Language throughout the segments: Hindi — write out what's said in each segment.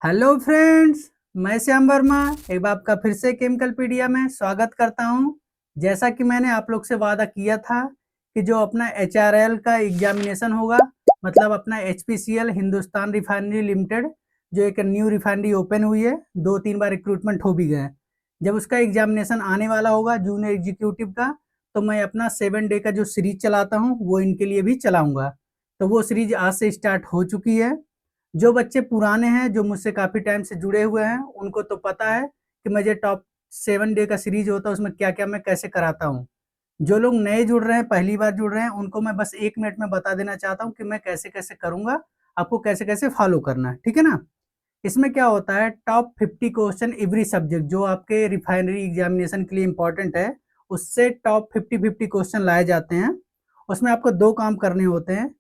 हेलो फ्रेंड्स, मैं श्याम वर्मा एक बार आपका फिर से केमिकल पीडिया में स्वागत करता हूं। जैसा कि मैंने आप लोग से वादा किया था कि जो अपना एचआरएल का एग्जामिनेशन होगा, मतलब अपना एचपीसीएल हिंदुस्तान रिफाइनरी लिमिटेड, जो एक न्यू रिफाइनरी ओपन हुई है, 2-3 बार रिक्रूटमेंट हो भी गए हैं। जब उसका एग्जामिनेशन आने वाला होगा जूनियर एग्जीक्यूटिव का, तो मैं अपना 7 डे का जो सीरीज चलाता हूँ वो इनके लिए भी चलाऊंगा। तो वो सीरीज आज से स्टार्ट हो चुकी है। जो बच्चे पुराने हैं, जो मुझसे काफ़ी टाइम से जुड़े हुए हैं, उनको तो पता है कि मुझे टॉप 7 डे का सीरीज होता है, उसमें क्या-क्या मैं कैसे कराता हूँ। जो लोग नए जुड़ रहे हैं, पहली बार जुड़ रहे हैं, उनको मैं बस 1 मिनट में बता देना चाहता हूँ कि मैं कैसे-कैसे करूँगा, आपको कैसे-कैसे फॉलो करना है, ठीक है ना? इसमें क्या होता है, टॉप 50 क्वेश्चन एवरी सब्जेक्ट जो आपके रिफाइनरी एग्जामिनेशन के लिए इम्पोर्टेंट है, उससे टॉप 50-50 क्वेश्चन लाए जाते हैं। उसमें आपको 2 काम करने होते हैं।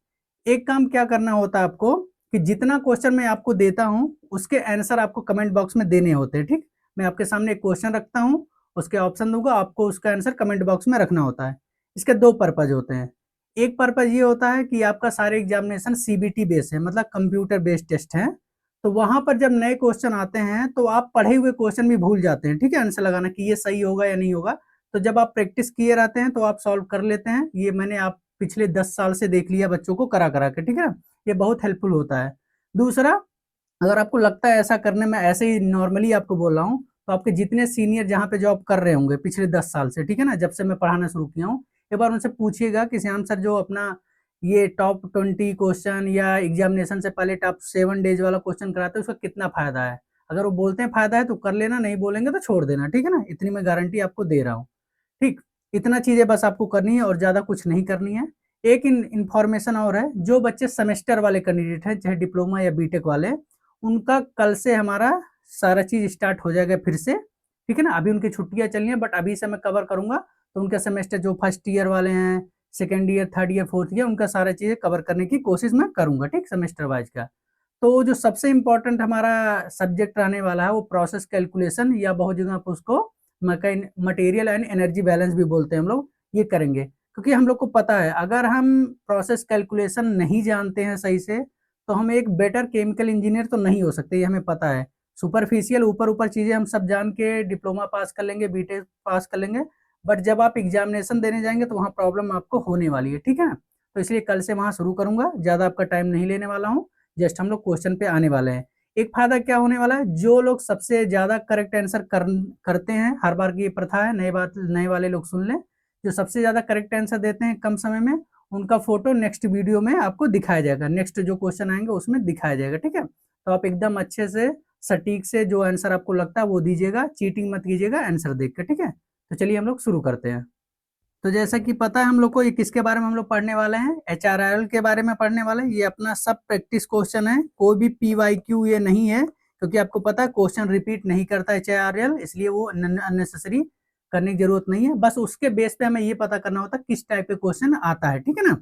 एक काम क्या करना होता है आपको कि जितना क्वेश्चन मैं आपको देता हूँ, उसके आंसर आपको कमेंट बॉक्स में देने होते हैं, ठीक? मैं आपके सामने एक क्वेश्चन रखता हूँ, उसके ऑप्शन दूँगा, आपको उसका आंसर कमेंट बॉक्स में रखना होता है। इसके 2 पर्पज़ होते हैं। एक पर्पज़ ये होता है कि आपका सारे एग्जामिनेशन सीबीटी बेस्ड है, मतलब कंप्यूटर बेस्ड टेस्ट है। तो वहाँ पर जब नए क्वेश्चन आते हैं, तो आप पढ़े हुए क्वेश्चन भी भूल जाते हैं, ठीक है? आंसर लगाना कि ये सही होगा या नहीं होगा। तो जब आप प्रैक्टिस किए रहते हैं, तो आप सॉल्व कर लेते हैं। ये मैंने आप पिछले 10 साल से देख लिया बच्चों को करा-करा के, ठीक है? ये बहुत हेल्पफुल होता है। दूसरा, अगर आपको लगता है ऐसा करने में, ऐसे ही नॉर्मली आपको बोल रहा हूँ, तो आपके जितने सीनियर जहाँ पे जॉब कर रहे होंगे पिछले 10 साल से, ठीक है ना? जब से मैं पढ़ाना शुरू किया हूँ, एक बार उनसे पूछिएगा कि श्याम सर जो अपना ये टॉप 20 क्वेश्चन या एग्जामिनेशन से पहले टॉप 7 डेज वाला क्वेश्चन कराते हैं, उसका कितना फ़ायदा है? अगर वो बोलते हैं फ़ायदा है तो कर लेना, नहीं बोलेंगे तो छोड़ देना, ठीक है ना? इतनी मैं गारंटी आपको दे रहा हूँ, ठीक? इतना चीज़ें बस आपको करनी है और ज़्यादा कुछ नहीं करनी है। एक इन्फॉर्मेशन और है, जो बच्चे सेमेस्टर वाले कैंडिडेट हैं, चाहे डिप्लोमा या बीटेक वाले, उनका कल से हमारा सारा चीज़ स्टार्ट हो जाएगा फिर से, ठीक है ना? अभी उनकी छुट्टियाँ चल रही हैं, बट अभी से मैं कवर करूँगा, तो उनका सेमेस्टर जो फर्स्ट ईयर वाले हैं, second year, third year, fourth year, उनका सारा चीज़ें कवर करने की कोशिश मैं करूँगा, ठीक? सेमेस्टर वाइज़ का। तो जो सबसे इम्पोर्टेंट हमारा सब्जेक्ट रहने वाला है, वो प्रोसेस कैलकुलेशन, या बहुत जगह आप उसको मटेरियल एंड एनर्जी बैलेंस भी बोलते हैं हम लोग, ये करेंगे। क्योंकि हम लोग को पता है, अगर हम प्रोसेस कैलकुलेशन नहीं जानते हैं सही से, तो हम एक बेटर केमिकल इंजीनियर तो नहीं हो सकते, ये हमें पता है। सुपरफिशियल ऊपर-ऊपर चीज़ें हम सब जान के डिप्लोमा पास कर लेंगे, बीटेक पास कर लेंगे, बट जब आप एग्ज़ामिनेशन देने जाएँगे तो वहाँ प्रॉब्लम आपको होने वाली है, ठीक है ना? तो इसलिए कल से वहाँ शुरू करूँगा, ज़्यादा आपका टाइम नहीं लेने वाला हूँ, जस्ट हम लोग क्वेश्चन पे आने वाले हैं। एक फ़ायदा क्या होने वाला है, जो लोग सबसे ज़्यादा करेक्ट आंसर करते हैं, हर बार की ये प्रथा है, नए वाले लोग सुन लें, जो सबसे ज़्यादा करेक्ट आंसर देते हैं कम समय में, उनका फ़ोटो नेक्स्ट वीडियो में आपको दिखाया जाएगा, नेक्स्ट जो क्वेश्चन आएँगे उसमें दिखाया जाएगा, ठीक है? तो आप एकदम अच्छे से, सटीक से जो आंसर आपको लगता है वो दीजिएगा, चीटिंग मत कीजिएगा आंसर देख के, ठीक है? तो चलिए हम लोग शुरू करते हैं। तो जैसा कि पता है हम लोग को, ये किसके बारे में हम लोग पढ़ने वाले हैं, एचआरएल के बारे में पढ़ने वाले हैं। ये अपना सब प्रैक्टिस क्वेश्चन है, कोई भी पीवाईक्यू ये नहीं है, क्योंकि आपको पता है क्वेश्चन रिपीट नहीं करता एचआरएल, इसलिए वो अननेसेसरी करने की जरूरत नहीं है। बस उसके बेस पे हमें ये पता करना होता है किस टाइप के क्वेश्चन आता है, ठीक है ना?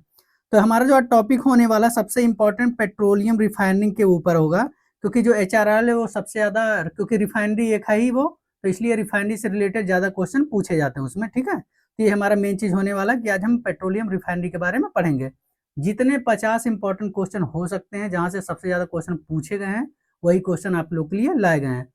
तो हमारा जो टॉपिक होने वाला सबसे इंपॉर्टेंट पेट्रोलियम रिफाइनिंग के ऊपर होगा, क्योंकि जो एचआरएल है वो सबसे ज्यादा, क्योंकि रिफाइनरी एक है ही वो, तो इसलिए रिफाइनरी से रिलेटेड ज्यादा क्वेश्चन पूछे जाते हैं उसमें, ठीक है? तो ये हमारा मेन चीज़ होने वाला है कि आज हम पेट्रोलियम रिफाइनरी के बारे में पढ़ेंगे। जितने 50 इंपॉर्टेंट क्वेश्चन हो सकते हैं, जहाँ से सबसे ज़्यादा क्वेश्चन पूछे गए हैं, वही क्वेश्चन आप लोग के लिए लाए गए हैं।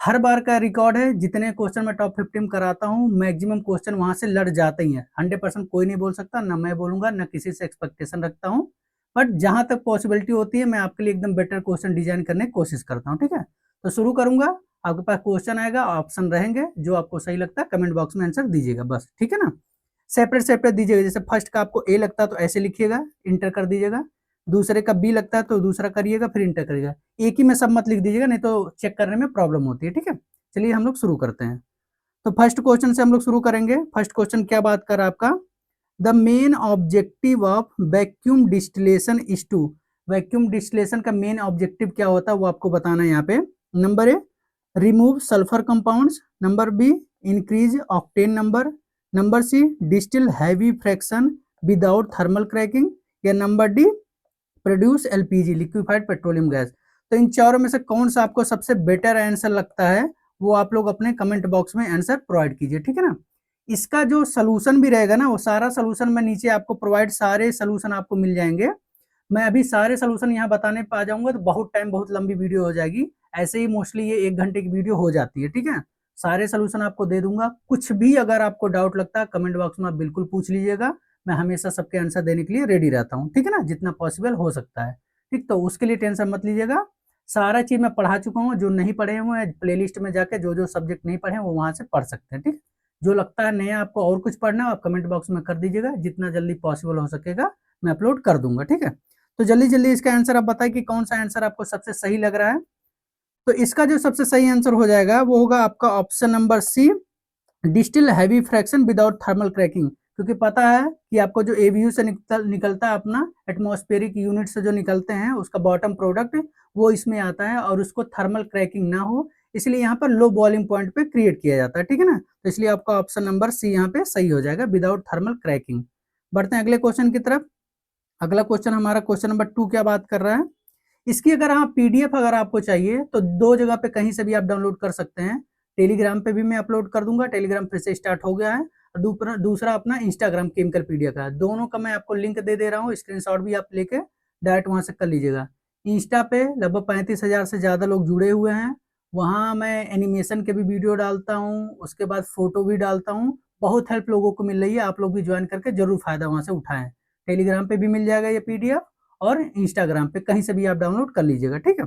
हर बार का रिकॉर्ड है, जितने क्वेश्चन मैं टॉप 50 में कराता हूँ, मैक्सिमम क्वेश्चन वहाँ से लड़ जाते ही हैं। 100% कोई नहीं बोल सकता, ना मैं बोलूँगा, ना किसी से एक्सपेक्टेशन रखता हूँ। बट जहाँ तक पॉसिबिलिटी होती है, मैं आपके लिए एकदम बेटर क्वेश्चन डिज़ाइन करने की कोशिश करता हूँ, ठीक है? तो शुरू करूँगा, आपके पास क्वेश्चन आएगा, ऑप्शन रहेंगे, जो आपको सही लगता है कमेंट बॉक्स में आंसर दीजिएगा बस, ठीक है ना? सेपरेट-सेपरेट दीजिएगा, जैसे फर्स्ट का आपको ए लगता है तो ऐसे लिखिएगा, इंटर कर दीजिएगा। दूसरे का बी लगता है तो दूसरा करिएगा, फिर इंटर करिएगा। एक ही में सब मत लिख दीजिएगा, नहीं तो चेक करने में प्रॉब्लम होती है, ठीक है? चलिए हम लोग शुरू करते हैं। तो फर्स्ट क्वेश्चन से हम लोग शुरू करेंगे। फर्स्ट क्वेश्चन क्या बात कर रहा है आपका? The main objective of vacuum distillation is to. Vacuum distillation का मेन ऑब्जेक्टिव क्या होता है वो आपको बताना है यहाँ पे। Number A, remove sulphur compounds. Number B, increase octane number. Number C, distil heavy fraction without thermal cracking. या number D, produce LPG liquefied petroleum gas. तो इन चारों में से कौन सा आपको सबसे बेटर आंसर लगता है, वो आप लोग अपने कमेंट बॉक्स में आंसर प्रोवाइड कीजिए, ठीक है ना? इसका जो सलूशन भी रहेगा ना, वो सारा सलूशन मैं नीचे आपको प्रोवाइड, सारे सलूशन आपको मिल जाएंगे। मैं अभी सारे सलूशन यहाँ बताने पे आ जाऊंगा तो बहुत टाइम, बहुत लंबी वीडियो हो जाएगी। ऐसे ही मोस्टली ये 1 घंटे की वीडियो हो जाती है, ठीक है। सारे सोल्यूशन आपको दे दूंगा। कुछ भी अगर आपको डाउट लगता है कमेंट बॉक्स में आप बिल्कुल पूछ लीजिएगा, मैं हमेशा सबके आंसर देने के लिए रेडी रहता हूँ, ठीक है ना, जितना पॉसिबल हो सकता है। ठीक, तो उसके लिए टेंशन मत लीजिएगा, सारा चीज मैं पढ़ा चुका हूँ। जो नहीं पढ़े हुए हैं प्लेलिस्ट में जाके जो जो सब्जेक्ट नहीं पढ़े हैं वो वहां से पढ़ सकते हैं, ठीक। जो लगता है नया आपको और कुछ पढ़ना है आप कमेंट बॉक्स में कर दीजिएगा, जितना जल्दी पॉसिबल हो सकेगा मैं अपलोड कर दूंगा, ठीक है। तो जल्दी जल्दी इसका आंसर आप बताएं कि कौन सा आंसर आपको सबसे सही लग रहा है। तो इसका जो सबसे सही आंसर हो जाएगा वो होगा आपका option number C, distil heavy fraction without thermal cracking. क्योंकि पता है कि आपको जो एवीयू से निकलता है अपना एटमॉस्फेरिक यूनिट से जो निकलते हैं उसका बॉटम प्रोडक्ट वो इसमें आता है और उसको थर्मल क्रैकिंग ना हो, इसलिए यहाँ पर लो बॉइलिंग पॉइंट पे क्रिएट किया जाता है, ठीक है ना। तो इसलिए आपका ऑप्शन नंबर सी यहाँ पे सही हो जाएगा, विदाउट थर्मल क्रैकिंग। बढ़ते हैं अगले क्वेश्चन की तरफ। अगला क्वेश्चन हमारा क्वेश्चन नंबर 2 क्या बात कर रहा है। इसकी अगर आप पीडीएफ अगर आपको चाहिए तो 2 जगह पे कहीं से भी आप डाउनलोड कर सकते हैं। टेलीग्राम पे भी मैं अपलोड कर दूंगा, टेलीग्राम फिर से स्टार्ट हो गया है। और दूसरा अपना इंस्टाग्राम केमिकल पीडिया का, दोनों का मैं आपको लिंक दे दे रहा हूँ, स्क्रीनशॉट भी आप लेके डायरेक्ट वहां से कर लीजिएगा। इंस्टा पे लगभग 35,000 से ज्यादा लोग जुड़े हुए हैं, वहां मैं एनिमेशन के भी वीडियो डालता हूँ, उसके बाद फोटो भी डालता हूँ। बहुत हेल्प लोगों को मिल रही है, आप लोग भी ज्वाइन करके जरूर फायदा वहां से उठाएं। टेलीग्राम पे भी मिल जाएगा ये पीडीएफ और इंस्टाग्राम पे कहीं से भी आप डाउनलोड कर लीजिएगा, ठीक है।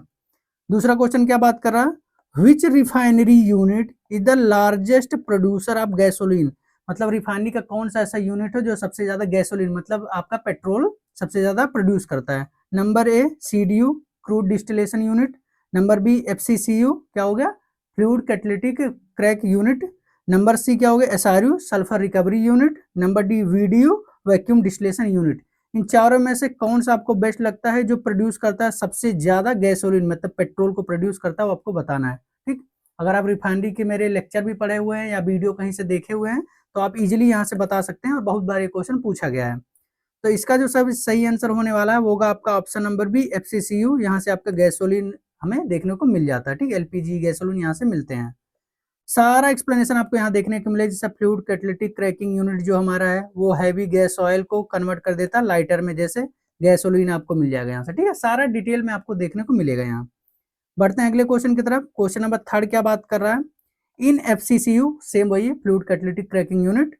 दूसरा क्वेश्चन क्या बात कर रहा है, which refinery unit is the largest producer of gasoline. मतलब रिफाइनरी का कौन सा ऐसा यूनिट है जो सबसे ज्यादा गैसोलीन मतलब आपका पेट्रोल सबसे ज्यादा प्रोड्यूस करता है। Number A CDU, crude distillation unit. Number B FCCU, क्या हो गया, fluid catalytic crack unit. Number C क्या हो गया, SRU, sulphur recovery unit. Number D VDU, vacuum distillation unit. इन चारों में से कौन सा आपको बेस्ट लगता है जो प्रोड्यूस करता है सबसे ज्यादा गैसोलीन मतलब पेट्रोल को प्रोड्यूस करता है, वो आपको बताना है, ठीक। अगर आप रिफाइनरी के मेरे लेक्चर भी पढ़े हुए हैं या वीडियो कहीं से देखे हुए हैं तो आप इजीली यहाँ से बता सकते हैं और बहुत बार ये क्वेश्चन पूछा गया है। तो इसका जो सब सही आंसर होने वाला है वो होगा आपका ऑप्शन नंबर बी एफसीसीयू। यहाँ से आपका गैसोलीन हमें देखने को मिल जाता है, ठीक, एलपीजी गैसोलीन यहाँ से मिलते हैं। सारा एक्सप्लेनेशन आपको यहाँ देखने को मिलेगा, जैसे फ्लूइड कैटालिटिक क्रैकिंग यूनिट जो हमारा है वो हैवी गैस ऑयल को कन्वर्ट कर देता है लाइटर में, जैसे गैसोलीन आपको मिल जाएगा यहाँ से, ठीक है। सारा डिटेल में आपको देखने को मिलेगा यहाँ। बढ़ते हैं अगले क्वेश्चन की तरफ। क्वेश्चन नंबर 3 क्या बात कर रहा है, इन एफसीसीयू सेम वही fluid catalytic cracking unit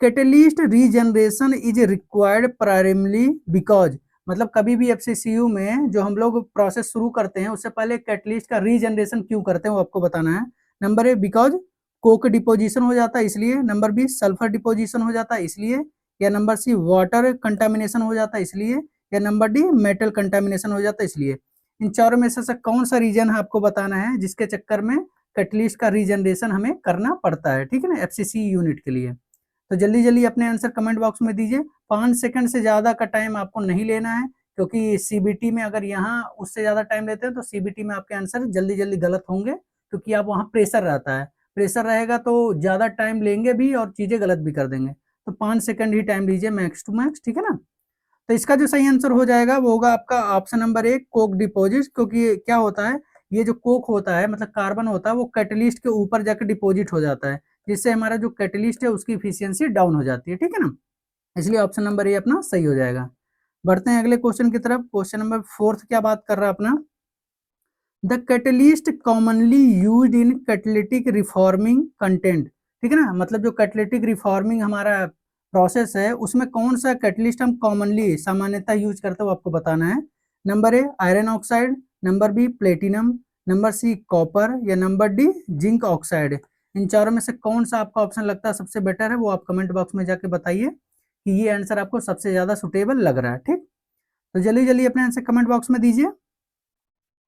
catalyst regeneration is required primarily because. मतलब कभी भी एफसीसीयू में जो हम लोग प्रोसेस शुरू करते हैं उससे पहले कैटलिस्ट का रीजनरेशन क्यों करते हैं वो आपको बताना है। Number A because Coke deposition हो जाता है इसलिए। नंबर बी सल्फर डिपोजिशन हो जाता है इसलिए। या नंबर सी वाटर कंटामिनेशन हो जाता है इसलिए। या नंबर डी मेटल कंटामिनेशन हो जाता है इसलिए। इन चारों में से कौन सा रीजन है आपको बताना है जिसके चक्कर में कैटलिस्ट का रीजनरेशन हमें करना पड़ता है, ठीक है ना, एफसीसी यूनिट के लिए। तो जल्दी जल्दी अपने आंसर कमेंट बॉक्स में दीजिए। 5 सेकंड से ज्यादा का टाइम आपको नहीं लेना है, क्योंकि सीबीटी में अगर यहाँ उससे ज्यादा टाइम लेते हैं तो सीबीटी में आपके आंसर जल्दी जल्दी गलत होंगे, क्योंकि आप वहाँ प्रेशर रहता है, प्रेशर रहेगा तो ज्यादा टाइम लेंगे भी और चीजें गलत भी कर देंगे। तो 5 सेकंड ही टाइम लीजिए मैक्स टू मैक्स, ठीक है ना। तो इसका जो सही आंसर हो जाएगा वो होगा आपका ऑप्शन नंबर 1 कोक डिपोजिट। क्योंकि क्या होता है, ये जो कोक होता है मतलब कार्बन होता है वो कैटलिस्ट के ऊपर जाकर डिपोजिट हो जाता है, जिससे हमारा जो कैटलिस्ट है उसकी इफिशियंसी डाउन हो जाती है, ठीक है ना। इसलिए ऑप्शन नंबर ए अपना सही हो जाएगा। बढ़ते हैं अगले क्वेश्चन की तरफ। क्वेश्चन नंबर 4 क्या बात कर रहा है अपना, the catalyst commonly used in catalytic reforming content. ठीक है ना, मतलब जो कैटलिटिक रिफॉर्मिंग हमारा प्रोसेस है उसमें कौन सा कैटलिस्ट हम कॉमनली सामान्यतः यूज करते हो आपको बताना है। Number A iron oxide, number B platinum, number C copper, या नंबर डी जिंक ऑक्साइड। इन चारों में से कौन सा आपका ऑप्शन लगता है सबसे बेटर है वो आप कमेंट बॉक्स में जाके बताइए कि ये आंसर आपको सबसे ज्यादा सुटेबल लग रहा है, ठीक। तो जल्दी जल्दी अपने आंसर कमेंट बॉक्स में दीजिए।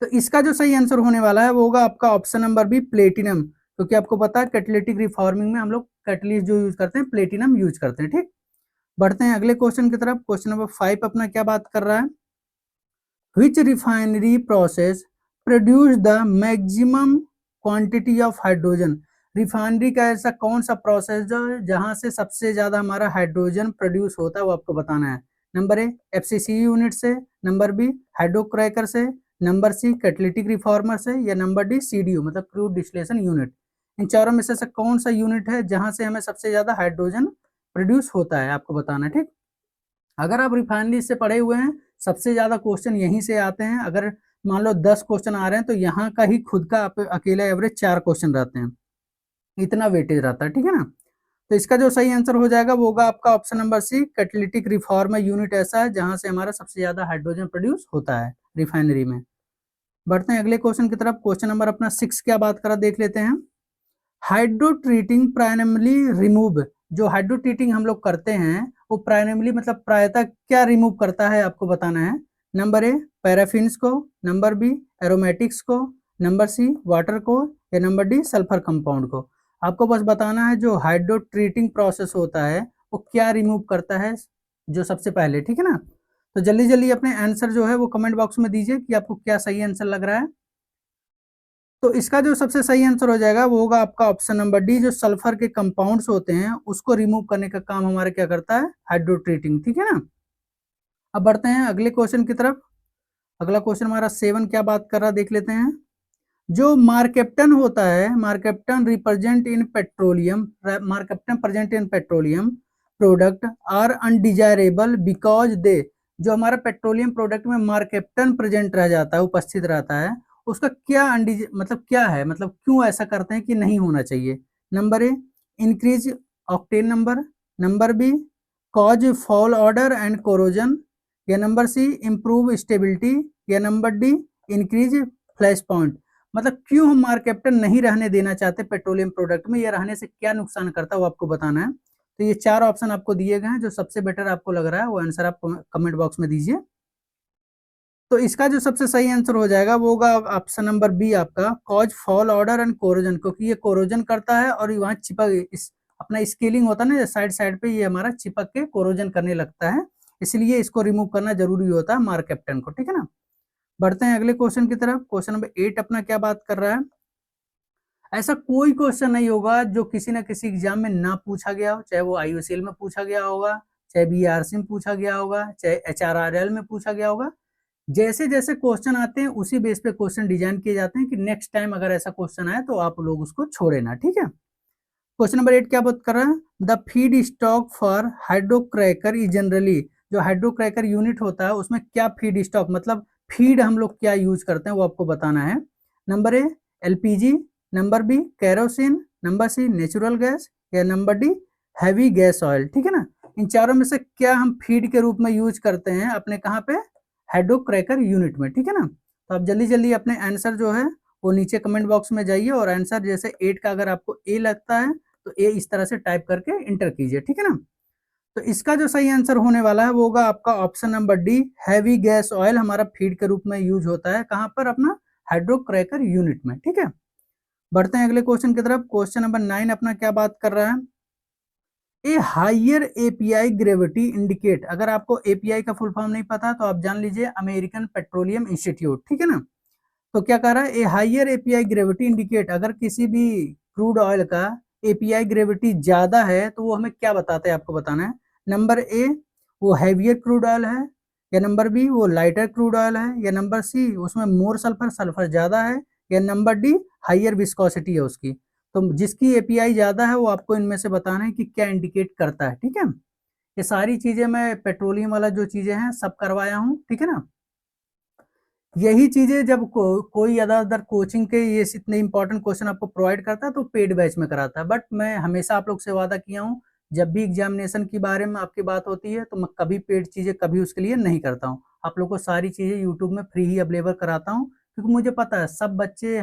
तो इसका जो सही आंसर होने वाला है वो होगा आपका ऑप्शन नंबर बी प्लेटिनम, क्योंकि आपको पता है कैटलिटिक रिफॉर्मिंग में हम लोग कैटलिस्ट जो यूज करते हैं प्लेटिनम यूज करते हैं, ठीक। बढ़ते हैं अगले क्वेश्चन की तरफ। क्वेश्चन नंबर 5 अपना क्या बात कर रहा है, which refinery process produce the maximum quantity of hydrogen. Refinery का ऐसा कौन सा प्रोसेस जो जहां से सबसे ज्यादा हमारा हाइड्रोजन प्रोड्यूस होता है वो आपको बताना है। नंबर ए एफसीसी यूनिट से, नंबर बी हाइड्रोक्रैकर से, नंबर सी कैटलिटिक रिफॉर्मर से, या नंबर डी सीडीयू मतलब क्रूड डिस्टिलेशन यूनिट। इन चारों में से कौन सा यूनिट है जहां से हमें सबसे ज्यादा हाइड्रोजन प्रोड्यूस होता है आपको बताना है, ठीक। अगर आप रिफाइनरी से पढ़े हुए हैं सबसे ज्यादा क्वेश्चन यहीं से आते हैं। अगर मान लो 10 क्वेश्चन आ रहे हैं तो यहाँ का ही खुद का अकेला एवरेज 4 क्वेश्चन रहते हैं, इतना वेटेज रहता है, ठीक है ना। तो इसका जो सही आंसर हो जाएगा वो होगा आपका option number C, catalytic reformer unit ऐसा है जहां से हमारा सबसे ज्यादा हाइड्रोजन प्रोड्यूस होता है रिफाइनरी में। बढ़ते हैं अगले क्वेश्चन की तरफ। क्वेश्चन नंबर अपना 6 क्या बात करा देख लेते हैं। हाइड्रो ट्रीटिंग प्राइमरली रिमूव, जो हाइड्रो ट्रीटिंग हम लोग करते हैं वो प्राइमरली मतलब प्रायतः क्या रिमूव करता है आपको बताना है। नंबर ए पैराफिन्स को, नंबर बी एरोमेटिक्स को, नंबर सी वाटर को, या नंबर डी सल्फर कंपाउंड को। आपको बस बताना है जो हाइड्रो ट्रीटिंग प्रोसेस होता है वो क्या रिमूव करता है जो सबसे पहले, ठीक है ना। तो जल्दी जल्दी अपने आंसर जो है वो कमेंट बॉक्स में दीजिए कि आपको क्या सही आंसर लग रहा है। तो इसका जो सबसे सही आंसर हो जाएगा वो होगा आपका ऑप्शन नंबर डी, जो सल्फर के कंपाउंड्स होते हैं उसको रिमूव करने का काम हमारा क्या करता है, हाइड्रो ट्रीटिंग, ठीक है ना। अब बढ़ते हैं अगले क्वेश्चन की तरफ। अगला क्वेश्चन हमारा 7 क्या बात कर रहा है देख लेते हैं। जो मार्केप्टन होता है, mercaptan represent in petroleum, mercaptan present in petroleum product are undesirable because they, जो हमारा पेट्रोलियम प्रोडक्ट में मार्केप्टन प्रेजेंट रह जाता है, उपस्थित रहता है, उसका क्या मतलब क्या है, मतलब क्यों ऐसा करते हैं कि नहीं होना चाहिए। Number A increase octane number, number B cause fall order and corrosion, या नंबर सी इम्प्रूव स्टेबिलिटी, या number D increase flash point. मतलब क्यों हम मार्केप्टन नहीं रहने देना चाहते पेट्रोलियम प्रोडक्ट में, या रहने से क्या नुकसान करता है वो आपको बताना है। तो ये 4 ऑप्शन आपको दिए गए हैं, जो सबसे बेटर आपको लग रहा है वो आंसर आप कमेंट बॉक्स में दीजिए। तो इसका जो सबसे सही आंसर हो जाएगा वो होगा ऑप्शन नंबर बी आपका, cause fall order and corrosion, क्योंकि ये कोरोजन करता है और वहाँ चिपक अपना स्केलिंग होता है ना साइड साइड पे, ये हमारा चिपक के कोरोजन करने लगता है, इसलिए इसको रिमूव करना जरूरी होता है मार्केप्टन को, ठीक है ना। बढ़ते हैं अगले क्वेश्चन की तरफ। क्वेश्चन नंबर 8 अपना क्या बात कर रहा है। ऐसा कोई क्वेश्चन नहीं होगा जो किसी ना किसी एग्जाम में ना पूछा गया हो, चाहे वो IOCL में पूछा गया होगा, चाहे BRC में पूछा गया होगा, चाहे HRRL में पूछा गया होगा। जैसे जैसे क्वेश्चन आते हैं उसी बेस पे क्वेश्चन डिजाइन किए जाते हैं कि नेक्स्ट टाइम अगर ऐसा क्वेश्चन आए तो आप लोग उसको छोड़े ना, ठीक है। क्वेश्चन नंबर 8 क्या बात कर रहा है। The feedstock for hydrocracker is generally, जो हाइड्रोक्रैकर यूनिट होता है उसमें क्या फीड स्टॉक मतलब फीड हम लोग क्या यूज करते हैं वो आपको बताना है। Number A LPG, number B kerosene, number C natural gas, या number D heavy gas oil, ठीक है ना। इन चारों में से क्या हम फीड के रूप में यूज करते हैं अपने कहाँ पे, हाइड्रोक्रैकर यूनिट में, ठीक है ना। तो आप जल्दी जल्दी अपने आंसर जो है वो नीचे कमेंट बॉक्स में जाइए और आंसर जैसे 8 का अगर आपको ए लगता है तो ए इस तरह से टाइप करके इंटर कीजिए, ठीक है ना। तो इसका जो सही आंसर होने वाला है वो होगा आपका option number D, heavy gas oil हमारा फीड के रूप में यूज होता है कहाँ पर, अपना हाइड्रोक्रैकर यूनिट में, ठीक है। बढ़ते हैं अगले क्वेश्चन की तरफ। क्वेश्चन नंबर 9 अपना क्या बात कर रहा है। ए हाइयर एपीआई ग्रेविटी इंडिकेट, अगर आपको एपीआई का फुल फॉर्म नहीं पता तो आप जान लीजिए अमेरिकन पेट्रोलियम इंस्टीट्यूट, ठीक है ना। तो क्या कह रहा है, ए हाइयर एपीआई ग्रेविटी इंडिकेट, अगर किसी भी क्रूड ऑयल का एपीआई ग्रेविटी ज्यादा है तो वो हमें क्या बताते हैं आपको बताना है। नंबर ए वो हैवियर क्रूड ऑयल है, या नंबर बी वो लाइटर क्रूड ऑयल है, या नंबर सी उसमें मोर सल्फर, सल्फर ज्यादा है, या नंबर डी हाइयर विस्कोसिटी है उसकी। तो जिसकी एपीआई ज्यादा है वो आपको इनमें से बताना है कि क्या इंडिकेट करता है, ठीक है। ये सारी चीजें मैं पेट्रोलियम वाला जो चीजें हैं सब करवाया हूँ, ठीक है ना। यही चीजें जब कोई अदर अदर कोचिंग के ये इतने इंपॉर्टेंट क्वेश्चन आपको प्रोवाइड करता है तो पेड बैच में कराता है, बट मैं हमेशा आप लोग से वादा किया हूँ जब भी एग्जामिनेशन के बारे में आपकी बात होती है तो मैं कभी पेड चीजें कभी उसके लिए नहीं करता हूँ। आप लोग को सारी चीजें यूट्यूब में फ्री ही अवेलेबल कराता हूँ, क्योंकि मुझे पता है सब बच्चे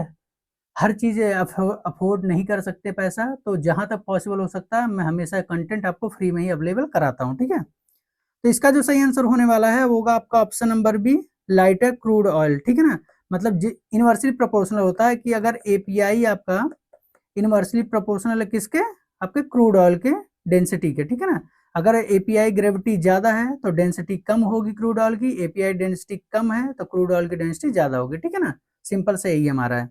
हर चीज अफोर्ड नहीं कर सकते पैसा, तो जहां तक पॉसिबल हो सकता है मैं हमेशा कंटेंट आपको फ्री में ही अवेलेबल कराता हूँ, ठीक है। तो इसका जो सही आंसर होने वाला है वो होगा आपका option number B, lighter crude oil, ठीक है ना। मतलब इनवर्सली प्रोपोर्शनल होता है कि अगर एपीआई आपका इनवर्सली प्रोपोर्शनल है किसके, आपके क्रूड ऑयल के डेंसिटी के, ठीक है ना। अगर एपीआई ग्रेविटी ज्यादा है तो डेंसिटी कम होगी क्रूड ऑयल की, एपीआई डेंसिटी कम है तो क्रूड ऑयल की डेंसिटी ज्यादा होगी, ठीक है ना। सिंपल से यही हमारा है।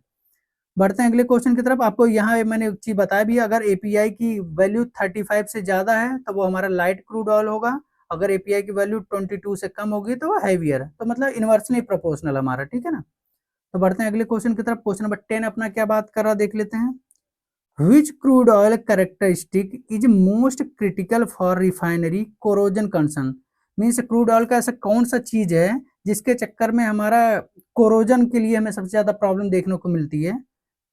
बढ़ते हैं अगले क्वेश्चन की तरफ। आपको यहाँ मैंने एक चीज बताया भी, अगर एपीआई की वैल्यू 35 से ज्यादा है तो वो हमारा लाइट क्रूड ऑयल होगा, अगर एपीआई की वैल्यू 22 से कम होगी तो वो हैवियर है, तो मतलब इनवर्सली प्रोपोर्शनल हमारा, ठीक है ना। तो बढ़ते हैं अगले क्वेश्चन की तरफ। क्वेश्चन नंबर 10 अपना क्या बात कर रहा है देख लेते हैं। Which crude oil characteristic is most critical for refinery corrosion concern, means crude oil का ऐसा कौन सा चीज है जिसके चक्कर में हमारा कोरोजन के लिए हमें सबसे ज़्यादा प्रॉब्लम देखने को मिलती है।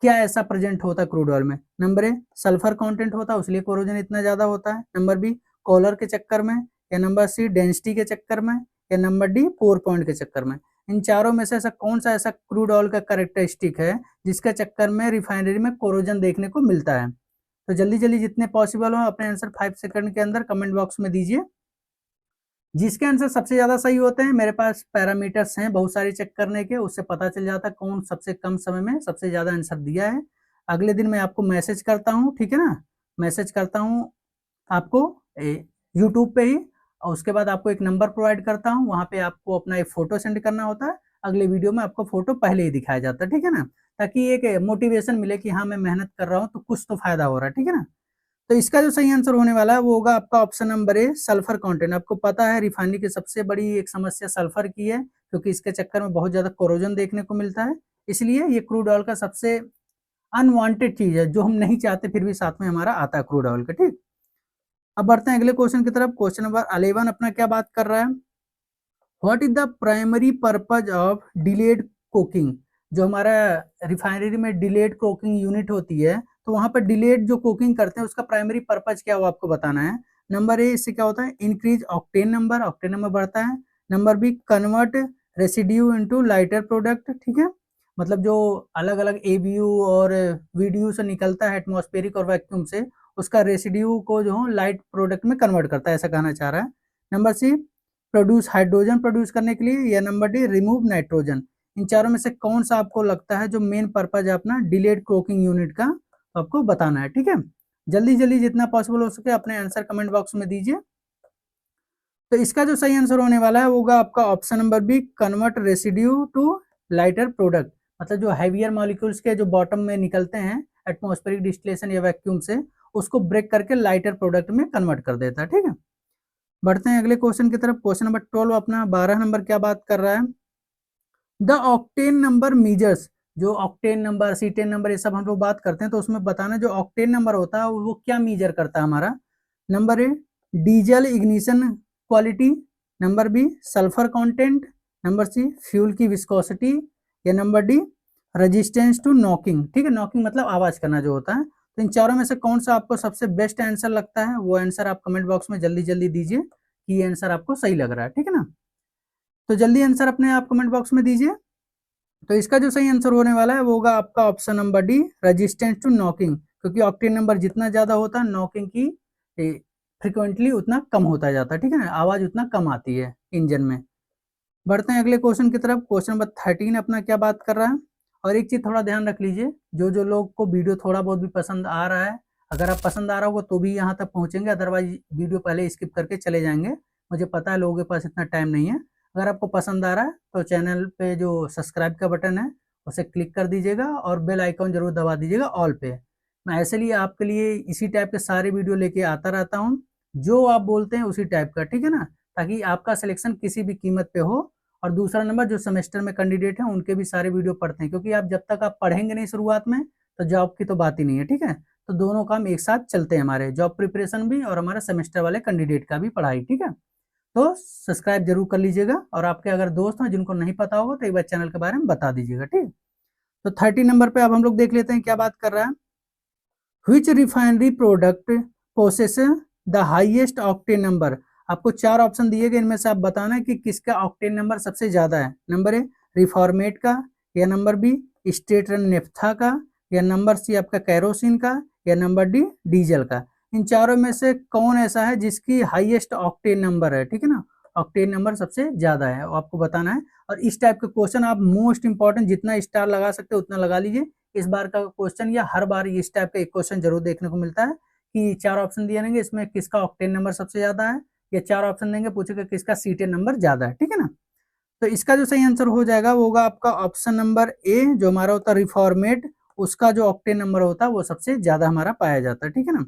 क्या ऐसा प्रेजेंट होता है क्रूड ऑयल में? नंबर ए, सल्फर कंटेंट होता है इसलिए कोरोजन इतना ज़्यादा होता है। नंबर बी, कॉलर के चक्कर में, या नंबर सी, डेंसिटी के चक्कर में, या नंबर डी, पोर पॉइंट के चक्कर में। इन चारों में से ऐसा कौन सा ऐसा क्रूड ऑयल का कैरेक्टरिस्टिक है जिसके चक्कर में रिफाइनरी में कोरोजन देखने को मिलता है? तो जल्दी जल्दी जितने पॉसिबल हो अपने आंसर 5 सेकंड के अंदर कमेंट बॉक्स में दीजिए। जिसके आंसर सबसे ज़्यादा सही होते हैं, मेरे पास पैरामीटर्स हैं बहुत सारे चेक करने के, उससे पता चल जाता है कौन सबसे कम समय में सबसे ज़्यादा आंसर दिया है। अगले दिन मैं आपको मैसेज करता हूँ, ठीक है ना? मैसेज करता हूँ आपको यूट्यूब पे ही, और उसके बाद आपको एक नंबर प्रोवाइड करता हूँ, वहाँ पे आपको अपना एक फ़ोटो सेंड करना होता है। अगले वीडियो में आपको फ़ोटो पहले ही दिखाया जाता है, ठीक है ना? ताकि एक मोटिवेशन मिले कि हाँ, मैं मेहनत कर रहा हूँ तो कुछ तो फ़ायदा हो रहा है, ठीक है ना? तो इसका जो सही आंसर होने वाला है वो होगा आपका option number A, sulphur content. आपको पता है रिफाइनरी की सबसे बड़ी एक समस्या सल्फर की है, क्योंकि इसके चक्कर में बहुत ज़्यादा कोरोजन देखने को मिलता है। इसलिए ये क्रूड ऑयल का सबसे अनवांटेड चीज़ है, जो हम नहीं चाहते फिर भी साथ में हमारा आता है क्रूड ऑयल का, ठीक? अब बढ़ते हैं अगले क्वेश्चन की तरफ। क्वेश्चन नंबर 11 अपना क्या बात कर रहा है? What is the primary purpose of delayed cooking? जो हमारा रिफाइनरी में डिलेड कुकिंग यूनिट होती है, तो वहां पर डिलेड जो कुकिंग करते हैं उसका प्राइमरी पर्पज क्या, वो आपको बताना है। नंबर ए, इससे क्या होता है? Increase octane number, octane number बढ़ता है। Number B, convert residue into lighter product, ठीक है? मतलब जो अलग अलग एबीयू और वीडीयू से निकलता है एटमॉस्फेरिक और वैक्यूम से, उसका रेसिड्यू को जो लाइट प्रोडक्ट में कन्वर्ट करता है, ऐसा कहना चाह रहा है। Number C, produce hydrogen produce करने के लिए, या नंबर डी, रिमूव नाइट्रोजन। इन चारों में से कौन सा आपको लगता है जो मेन पर्पज है अपना डिलेड कुकिंग यूनिट का, तो आपको बताना है, ठीक है? जल्दी जल्दी जितना पॉसिबल हो सके अपने आंसर कमेंट बॉक्स में दीजिए। तो इसका जो सही आंसर होने वाला है वो होगा आपका option number B, convert residue to lighter product. मतलब जो हैवियर मॉलिक्यूल्स के जो बॉटम में निकलते हैं एटमॉस्फेरिक डिस्टिलेशन या वैक्यूम से, उसको ब्रेक करके लाइटर प्रोडक्ट में कन्वर्ट कर देता है, ठीक है? बढ़ते हैं अगले क्वेश्चन की तरफ। क्वेश्चन नंबर 12 अपना 12 नंबर क्या बात कर रहा है? The octane number measures. जो ऑक्टेन नंबर, सीटेन नंबर, ये सब हम लोग बात करते हैं, तो उसमें बताना जो ऑक्टेन नंबर होता है वो क्या मीजर करता है हमारा। Number A, diesel ignition quality. Number B, sulphur content. Number C, fuel की विस्कोसिटी। या number D, resistance to knocking, ठीक है? नॉकिंग मतलब आवाज करना जो होता है। तो इन चारों में से कौन सा आपको सबसे बेस्ट आंसर लगता है, वो आंसर आप कमेंट बॉक्स में जल्दी जल्दी दीजिए कि ये आंसर आपको सही लग रहा है, ठीक है ना? तो जल्दी आंसर अपने आप कमेंट बॉक्स में दीजिए। तो इसका जो सही आंसर होने वाला है वो होगा आपका option number D, resistance to knocking. क्योंकि ऑक्टेन नंबर जितना ज्यादा होता है, नॉकिंग की फ्रिक्वेंटली उतना कम होता जाता है, ठीक है ना? आवाज उतना कम आती है इंजन में। बढ़ते हैं अगले क्वेश्चन की तरफ। क्वेश्चन नंबर 13 अपना क्या बात कर रहा है? और एक चीज थोड़ा ध्यान रख लीजिए, जो जो लोग को वीडियो थोड़ा बहुत भी पसंद आ रहा है, अगर आप पसंद आ रहा होगा तो भी यहाँ तक पहुंचेंगे, अदरवाइज वीडियो पहले स्किप करके चले जाएंगे। मुझे पता है लोगों के पास इतना टाइम नहीं है। अगर आपको पसंद आ रहा है तो चैनल पे जो सब्सक्राइब का बटन है उसे क्लिक कर दीजिएगा, और बेल आइकॉन जरूर दबा दीजिएगा ऑल पे। मैं ऐसे लिए आपके लिए इसी टाइप के सारे वीडियो लेके आता रहता हूँ, जो आप बोलते हैं उसी टाइप का, ठीक है ना? ताकि आपका सिलेक्शन किसी भी कीमत पे हो। और दूसरा नंबर, जो सेमेस्टर में कैंडिडेट हैं उनके भी सारे वीडियो पढ़ते हैं, क्योंकि आप जब तक आप पढ़ेंगे नहीं शुरुआत में, तो जॉब की तो बात ही नहीं है, ठीक है? तो दोनों काम एक साथ चलते हैं, हमारे जॉब प्रिपरेशन भी और हमारा सेमेस्टर वाले कैंडिडेट का भी पढ़ाई, ठीक है? तो सब्सक्राइब जरूर कर लीजिएगा, और आपके अगर दोस्त हैं जिनको नहीं पता होगा तो एक बार चैनल के बारे में बता दीजिएगा, ठीक? तो 30 नंबर पे अब हम लोग देख लेते हैं क्या बात कर रहा है। Which refinery product possess the highest octane number? आपको 4 ऑप्शन दिए गए, इनमें से आप बताना है कि किसका ऑक्टेन नंबर सबसे ज्यादा है। नंबर ए, रिफॉर्मेट का। या number B, straight run naphtha का। या नंबर सी आपका कैरोसिन का। या नंबर डी, डीजल का। इन चारों में से कौन ऐसा है जिसकी हाईएस्ट ऑक्टेन नंबर है, ठीक है ना? ऑक्टेन नंबर सबसे ज्यादा है, वो आपको बताना है। और इस टाइप के क्वेश्चन आप मोस्ट इंपॉर्टेंट जितना स्टार लगा सकते हो उतना लगा लीजिए। इस बार का क्वेश्चन या हर बार इस टाइप का एक क्वेश्चन जरूर देखने को मिलता है कि 4 ऑप्शन दिए रहेंगे, इसमें किसका ऑक्टेन नंबर सबसे ज्यादा है, या 4 ऑप्शन देंगे पूछेगा किसका सीटेन नंबर ज्यादा है, ठीक है ना? तो इसका जो सही आंसर हो जाएगा वो होगा आपका ऑप्शन नंबर ए, जो हमारा होता है रिफॉर्मेट, उसका जो ऑक्टेन नंबर होता है वो सबसे ज्यादा हमारा पाया जाता है, ठीक है ना?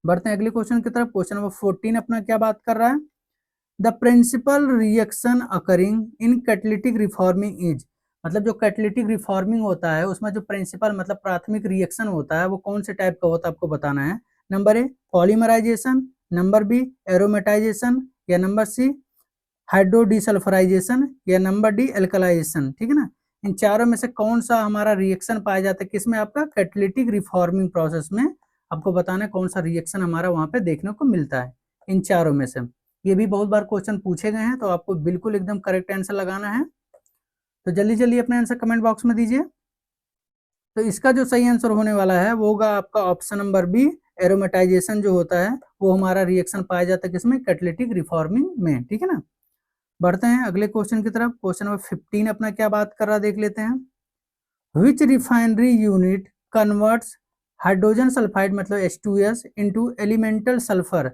बढ़ते हैं अगले क्वेश्चन की तरफ। क्वेश्चन नंबर 14 अपना क्या बात कर रहा है? The principal reaction occurring in catalytic reforming is. मतलब जो कैटलिटिक रिफॉर्मिंग होता है उसमें जो प्रिंसिपल मतलब प्राथमिक रिएक्शन होता है वो कौन से टाइप का होता है, आपको बताना है। Number A, polymerisation. Number B, aromatisation. या नंबर सी, हाइड्रो डिसल्फराइजेशन या नंबर डी एल्कलाइजेशन, ठीक है ना। इन चारों में से कौन सा हमारा रिएक्शन पाया जाता है किसमें, आपका कैटालिटिक रिफॉर्मिंग प्रोसेस में। आपको बताना है कौन सा रिएक्शन हमारा वहां पे देखने को मिलता है इन चारों में से। ये भी बहुत बार क्वेश्चन पूछे गए हैं, तो आपको बिल्कुल एकदम करेक्ट आंसर लगाना है। तो जल्दी जल्दी अपने आंसर कमेंट बॉक्स में दीजिए। तो इसका जो सही आंसर होने वाला है वो होगा आपका ऑप्शन नंबर बी, एरोमेटाइजेशन जो होता है वो हमारा रिएक्शन पाया जाता है किसमें, कैटालिटिक रिफॉर्मिंग में, ठीक है ना। बढ़ते हैं अगले क्वेश्चन की तरफ। क्वेश्चन नंबर 15 अपना क्या बात कर रहा है देख लेते हैं। Which refinery unit converts hydrogen sulphide मतलब H2S इनटू एलिमेंटल सल्फर।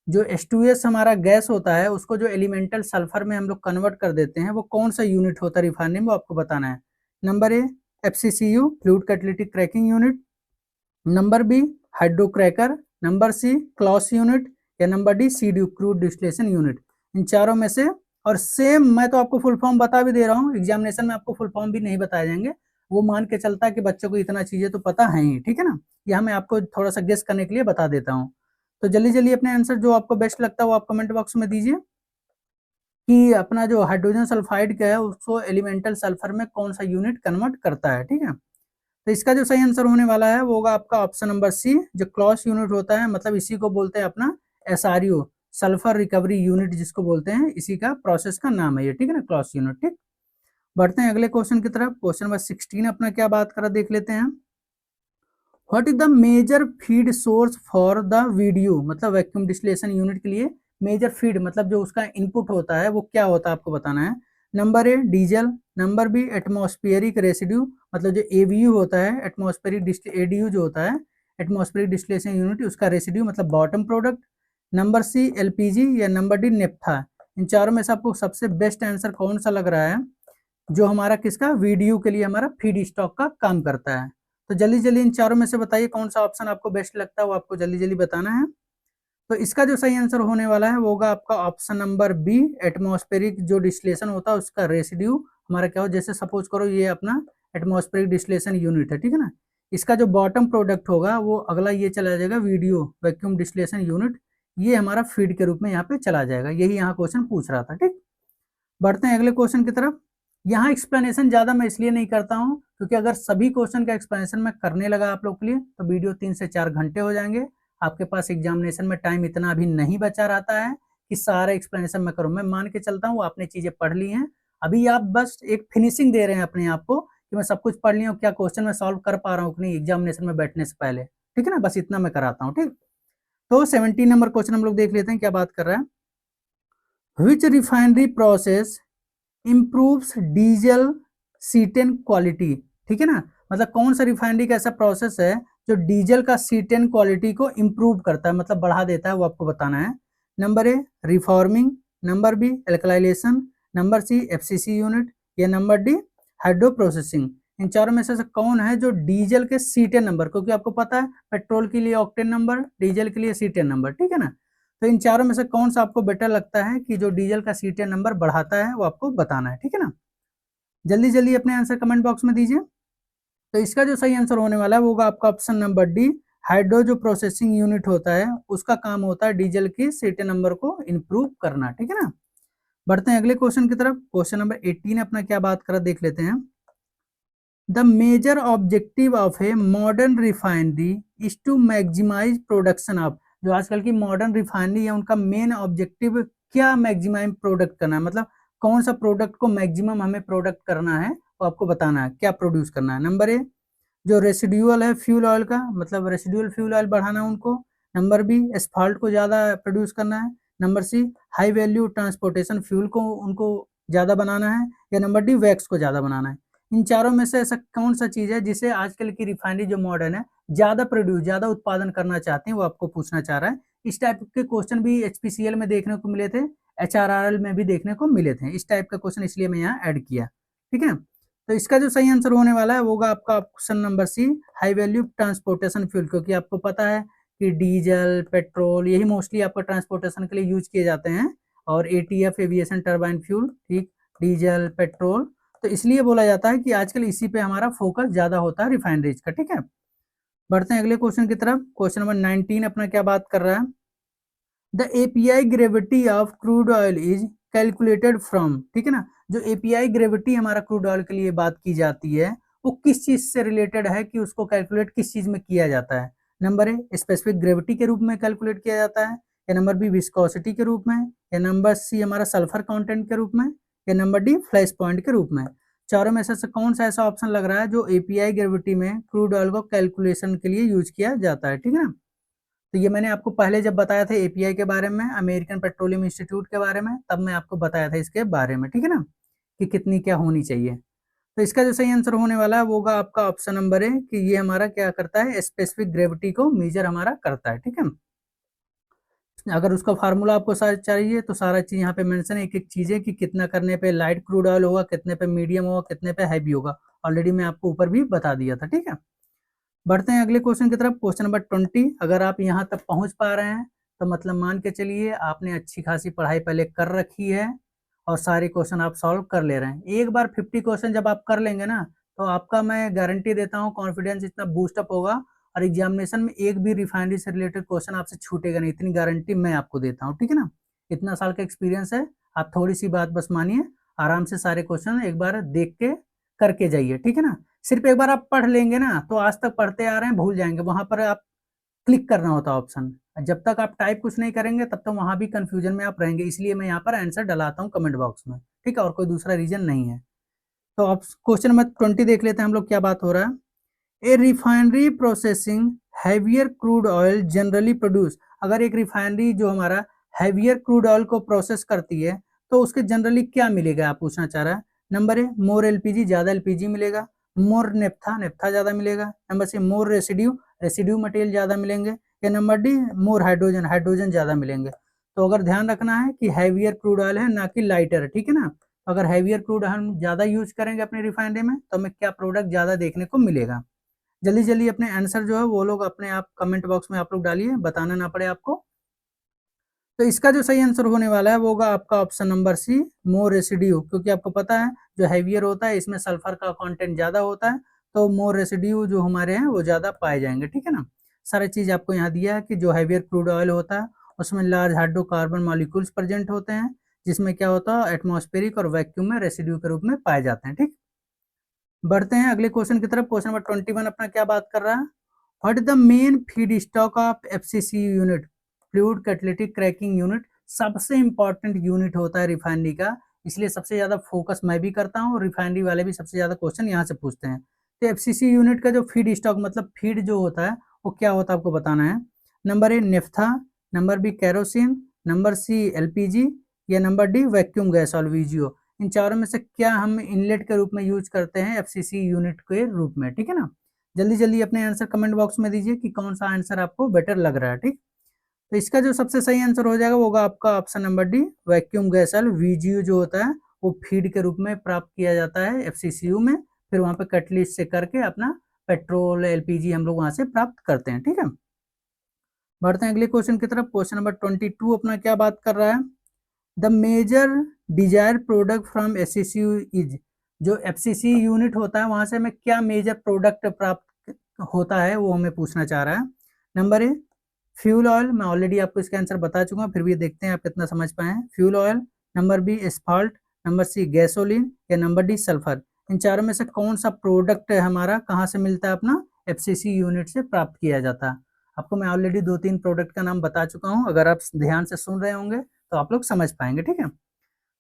जो H2S हमारा गैस होता है उसको जो एलिमेंटल सल्फर में हम लोग कन्वर्ट कर देते हैं वो कौन सा यूनिट होता है रिफाइनरी में, वो आपको बताना है। Number A FCCU fluid catalytic cracking unit, number B hydrocracker, number C Claus unit या number D CDU crude distillation unit. इन चारों में से, और सेम मैं तो आपको फुल फॉर्म बता भी दे रहा हूँ, एग्जामिनेशन में आपको फुल फॉर्म भी नहीं बताए जाएंगे, वो मान के चलता है कि बच्चों को इतना चीजें तो पता है ही, ठीक है ना। यह मैं आपको थोड़ा सा गेस करने के लिए बता देता हूँ। तो जल्दी जल्दी अपने आंसर जो आपको बेस्ट लगता है वो आप कमेंट बॉक्स में दीजिए कि अपना जो हाइड्रोजन सल्फाइड का है उसको एलिमेंटल सल्फर में कौन सा यूनिट कन्वर्ट करता है, ठीक है। तो इसका जो सही आंसर होने वाला है वो होगा आपका ऑप्शन नंबर सी, जो क्लॉस यूनिट होता है, मतलब इसी को बोलते हैं अपना SRU, सल्फर रिकवरी यूनिट जिसको बोलते हैं, इसी का प्रोसेस का नाम है ये, ठीक है ना, क्लॉस यूनिट, ठीक। बढ़ते हैं अगले क्वेश्चन की तरफ। क्वेश्चन नंबर 16 अपना क्या बात कर रहा देख लेते हैं। What is the major feed source for the video, मतलब वैक्यूम डिस्टिलेशन यूनिट के लिए मेजर फीड मतलब जो उसका इनपुट होता है वो क्या होता है आपको बताना है। Number A diesel, number B atmospheric residue, मतलब जो AVU होता है एटमॉस्फेरिक ADU जो होता है एटमॉस्फेरिक डिस्टिलेशन यूनिट, उसका रेसिड्यू मतलब bottom product, number C LPG या नंबर डी नेप्था। इन चारों में से आपको सबसे बेस्ट आंसर कौन सा लग रहा है जो हमारा किसका वीडियो के लिए हमारा फीड स्टॉक का काम करता है। तो जल्दी जल्दी इन चारों में से बताइए कौन सा ऑप्शन आपको बेस्ट लगता है, वो आपको जल्दी जल्दी बताना है। तो इसका जो सही आंसर होने वाला है वो होगा आपका ऑप्शन नंबर बी, एटमॉस्फेरिक जो डिस्टिलेशन होता है उसका रेसिड्यू हमारा क्या हो, जैसे सपोज करो ये अपना एटमॉस्फेरिक डिस्टिलेशन यूनिट है, ठीक है ना। इसका जो बॉटम प्रोडक्ट होगा वो अगला ये चला जाएगा वीडियो वैक्यूम डिस्टिलेशन यूनिट, ये हमारा फीड के रूप में यहाँ पे चला जाएगा। यही यहाँ क्वेश्चन पूछ रहा था, ठीक। बढ़ते हैं अगले क्वेश्चन की तरफ। यहाँ एक्सप्लेनेशन ज्यादा मैं इसलिए नहीं करता हूँ क्योंकि अगर सभी क्वेश्चन का एक्सप्लेनेशन मैं करने लगा आप लोग के लिए तो वीडियो 3 से 4 घंटे हो जाएंगे। आपके पास एग्जामिनेशन में टाइम इतना अभी नहीं बचा रहता है कि सारा एक्सप्लेनेशन मैं करूँ। मैं मान के चलता हूँ आपने चीजें पढ़ ली हैं, अभी आप बस एक फिनिशिंग दे रहे हैं अपने आप को कि मैं सब कुछ पढ़ लिया हूँ, क्या क्वेश्चन मैं सॉल्व कर पा रहा हूँ कि नहीं एग्जामिनेशन में बैठने से पहले, ठीक है ना, बस इतना मैं कराता हूँ, ठीक। तो 17 नंबर क्वेश्चन हम लोग देख लेते हैं क्या बात कर रहा है। Which refinery process improves diesel cetane quality, ठीक है ना, मतलब कौन सा रिफाइनरी का ऐसा प्रोसेस है जो डीजल का सीटेन क्वालिटी को इम्प्रूव करता है मतलब बढ़ा देता है, वो आपको बताना है। Number A reforming, number B alkylation, number C FCC unit या नंबर डी हाइड्रो प्रोसेसिंग। इन चारों में से कौन है जो डीजल के सीटेन नंबर, क्योंकि आपको पता है पेट्रोल के लिए ऑक्टेन नंबर, डीजल के लिए सीटेन नंबर, ठीक है ना। तो इन चारों में से कौन सा आपको बेटर लगता है कि जो डीजल का सीटेन नंबर बढ़ाता है, वो आपको बताना है, ठीक है ना। जल्दी जल्दी अपने आंसर कमेंट बॉक्स में दीजिए। तो इसका जो सही आंसर होने वाला है वो होगा आपका ऑप्शन नंबर डी, हाइड्रो जो प्रोसेसिंग यूनिट होता है उसका काम होता है डीजल की सीटेन नंबर को इंप्रूव करना, ठीक है ना। बढ़ते हैं अगले क्वेश्चन की तरफ। क्वेश्चन नंबर 18 अपना क्या बात कर देख लेते हैं। The major objective of a modern refinery is to maximise production of, जो आजकल की मॉडर्न रिफाइनरी है उनका मेन ऑब्जेक्टिव क्या मैक्सिमम प्रोडक्ट करना है, मतलब कौन सा प्रोडक्ट को मैक्सिमम हमें प्रोडक्ट करना है वो आपको बताना है, क्या प्रोड्यूस करना है। नंबर ए जो रेसिडुअल है फ्यूल ऑयल का, मतलब रेसिडुअल फ्यूल ऑयल बढ़ाना है उनको। नंबर बी एस्फाल्ट को ज़्यादा प्रोड्यूस करना है। Number C high value transportation fuel को उनको ज़्यादा बनाना है, या नंबर डी वैक्स को ज़्यादा बनाना है। इन चारों में से ऐसा कौन सा चीज़ है जिसे आजकल की रिफाइनरी जो मॉडर्न है ज़्यादा प्रोड्यूस ज़्यादा उत्पादन करना चाहते हैं, वो आपको पूछना चाह रहा है। इस टाइप के क्वेश्चन भी HPCL में देखने को मिले थे, HRRL में भी देखने को मिले थे, इस टाइप का क्वेश्चन इसलिए मैं यहाँ ऐड किया, ठीक है। तो इसका जो सही आंसर होने वाला है वो होगा आपका option number C, high value transportation fuel, क्योंकि आपको पता है कि डीजल पेट्रोल यही मोस्टली आपका ट्रांसपोर्टेशन के लिए यूज किए जाते हैं, और ATF एविएशन टर्बाइन फ्यूल, ठीक, डीजल पेट्रोल, तो इसलिए बोला जाता है कि आजकल इसी पे हमारा फोकस ज्यादा होता है रिफाइनरीज का, ठीक है। बढ़ते हैं अगले क्वेश्चन की तरफ। क्वेश्चन नंबर 19 अपना क्या बात कर रहा है। The API gravity of crude oil is calculated from, ठीक है ना। जो एपीआई ग्रेविटी हमारा क्रूड ऑयल के लिए बात की जाती है वो किस चीज से रिलेटेड है कि उसको कैलकुलेट किस चीज में किया जाता है। नंबर ए स्पेसिफिक ग्रेविटी के रूप में कैलकुलेट किया जाता है, या नंबर बी विस्कोसिटी के रूप में, या नंबर सी हमारा सल्फर कंटेंट के रूप में, या नंबर डी फ्लैश पॉइंट के रूप में। चारों में से कौन सा ऐसा ऑप्शन लग रहा है जो एपीआई ग्रेविटी में क्रूड ऑयल को कैलकुलेशन के लिए यूज किया जाता है, ठीक है ना। तो ये मैंने आपको पहले जब बताया था एपीआई के बारे में, अमेरिकन पेट्रोलियम इंस्टीट्यूट के बारे में, तब मैं आपको बताया था इसके बारे में, ठीक है ना, कि कितनी क्या होनी चाहिए। तो इसका जो सही आंसर होने वाला है वो होगा आपका ऑप्शन नंबर है कि ये हमारा क्या करता है, स्पेसिफिक ग्रेविटी को मेजर हमारा करता है, ठीक है। अगर उसका फार्मूला आपको सारा चाहिए तो सारा चीज यहाँ पे मेंशन है, एक एक चीजें कि कितना करने पे लाइट क्रूड ऑयल होगा, कितने पे मीडियम होगा, कितने पे हैवी होगा, ऑलरेडी मैं आपको ऊपर भी बता दिया था, ठीक है। बढ़ते हैं अगले क्वेश्चन की तरफ, क्वेश्चन नंबर 20। अगर आप यहाँ तक पहुंच पा रहे हैं तो मतलब मान के चलिए आपने अच्छी खासी पढ़ाई पहले कर रखी है और सारे क्वेश्चन आप सॉल्व कर ले रहे हैं। एक बार 50 क्वेश्चन जब आप कर लेंगे ना तो आपका मैं गारंटी देता हूँ कॉन्फिडेंस इतना बूस्टअप होगा और एग्जामिनेशन में एक भी रिफाइनरी से रिलेटेड क्वेश्चन आपसे छूटेगा नहीं, इतनी गारंटी मैं आपको देता हूँ, ठीक है ना। इतना साल का एक्सपीरियंस है, आप थोड़ी सी बात बस मानिए, आराम से सारे क्वेश्चन एक बार देख के करके जाइए, ठीक है ना। सिर्फ एक बार आप पढ़ लेंगे ना तो आज तक पढ़ते आ रहे हैं भूल जाएंगे, वहां पर आप क्लिक करना होता है ऑप्शन, जब तक आप टाइप कुछ नहीं करेंगे तब तक वहां भी कंफ्यूजन में आप रहेंगे, इसलिए मैं यहाँ पर आंसर डलाता हूँ कमेंट बॉक्स में, ठीक है, और कोई दूसरा रीजन नहीं है। तो अब क्वेश्चन नंबर 20 देख लेते हैं हम लोग क्या बात हो रहा है। A refinery processing heavier crude oil generally produce, अगर एक रिफाइनरी जो हमारा हैवियर क्रूड ऑयल को प्रोसेस करती है तो उसके जनरली क्या मिलेगा, आप पूछना चाह रहा है। नंबर ए मोर एलपीजी, ज्यादा एलपीजी मिलेगा, मोर नेफ्था, नेफ्था ज्यादा मिलेगा, नंबर सी मोर रेसिड्यू, रेसिड्यू मटेरियल ज्यादा मिलेंगे, या number D more hydrogen, hydrogen ज्यादा मिलेंगे। तो अगर ध्यान रखना है कि हैवियर क्रूड ऑयल है ना कि लाइटर, ठीक है ना। अगर हैवियर क्रूड हम ज्यादा यूज करेंगे अपने रिफाइनरी में तो हमें क्या प्रोडक्ट ज्यादा देखने को मिलेगा। जल्दी जल्दी अपने आंसर जो है वो लोग अपने आप कमेंट बॉक्स में आप लोग डालिए, बताना ना पड़े आपको। तो इसका जो सही आंसर होने वाला है वो होगा आपका ऑप्शन नंबर सी मोर रेसिड्यू, क्योंकि आपको पता है जो हैवियर होता है इसमें सल्फर का कंटेंट ज्यादा होता है, तो मोर रेसिड्यू जो हमारे हैं वो ज्यादा पाए जाएंगे, ठीक है ना। सारा चीज आपको यहाँ दिया है कि जो हैवियर क्रूड ऑयल होता है उसमें लार्ज हाइड्रोकार्बन मॉलिक्यूल्स प्रेजेंट होते हैं, जिसमें क्या होता है एटमॉस्फेरिक और वैक्यूम में रेसिड्यू के रूप में पाए जाते हैं, ठीक। बढ़ते हैं अगले क्वेश्चन की तरफ, क्वेश्चन नंबर 21 अपना क्या बात कर रहा है। What is the main feed stock of FCC unit, fluid catalytic cracking unit, सबसे इंपॉर्टेंट यूनिट होता है रिफाइनरी का, इसलिए सबसे ज्यादा फोकस मैं भी करता हूँ और रिफाइनरी वाले भी सबसे ज्यादा क्वेश्चन यहाँ से पूछते हैं। तो एफसीसी यूनिट का जो फीड स्टॉक मतलब फीड जो होता है वो क्या होता है आपको बताना है। Number A naphtha, number B kerosene, number C LPG, या नंबर डी वैक्यूम गैस और वीजीओ। इन चारों में से क्या हम इनलेट के रूप में यूज करते हैं एफसीसी यूनिट के रूप में, ठीक है ना। जल्दी जल्दी अपने आंसर कमेंट बॉक्स में दीजिए कि कौन सा आंसर आपको बेटर लग रहा है, ठीक। तो इसका जो सबसे सही आंसर हो जाएगा वो होगा आपका option number D vacuum gas और वीजीयू जो होता है वो फीड के रूप में प्राप्त किया जाता है एफसीसीयू में, फिर वहां पे कैटलिस्ट से करके अपना पेट्रोल एलपीजी हम लोग वहां से प्राप्त करते हैं, ठीक है। बढ़ते हैं अगले क्वेश्चन की तरफ, क्वेश्चन नंबर 22 अपना क्या बात कर रहा है। The major desire product from FCC is, जो एफसीसी यूनिट होता है वहां से हमें क्या मेजर प्रोडक्ट प्राप्त होता है वो हमें पूछना चाह रहा है। नंबर ए फ्यूल ऑयल, मैं ऑलरेडी आपको इसका आंसर बता चुका हूँ, फिर भी देखते हैं आप कितना समझ पाए हैं। Fuel oil, number B asphalt, number C gasoline, या नंबर डी सल्फर। इन चारों में से कौन सा प्रोडक्ट है हमारा कहाँ से मिलता है, अपना एफसीसी यूनिट से प्राप्त किया जाता है। आपको मैं ऑलरेडी 2-3 प्रोडक्ट का नाम बता चुका हूँ, अगर आप ध्यान से सुन रहे होंगे तो आप लोग समझ पाएंगे, ठीक है।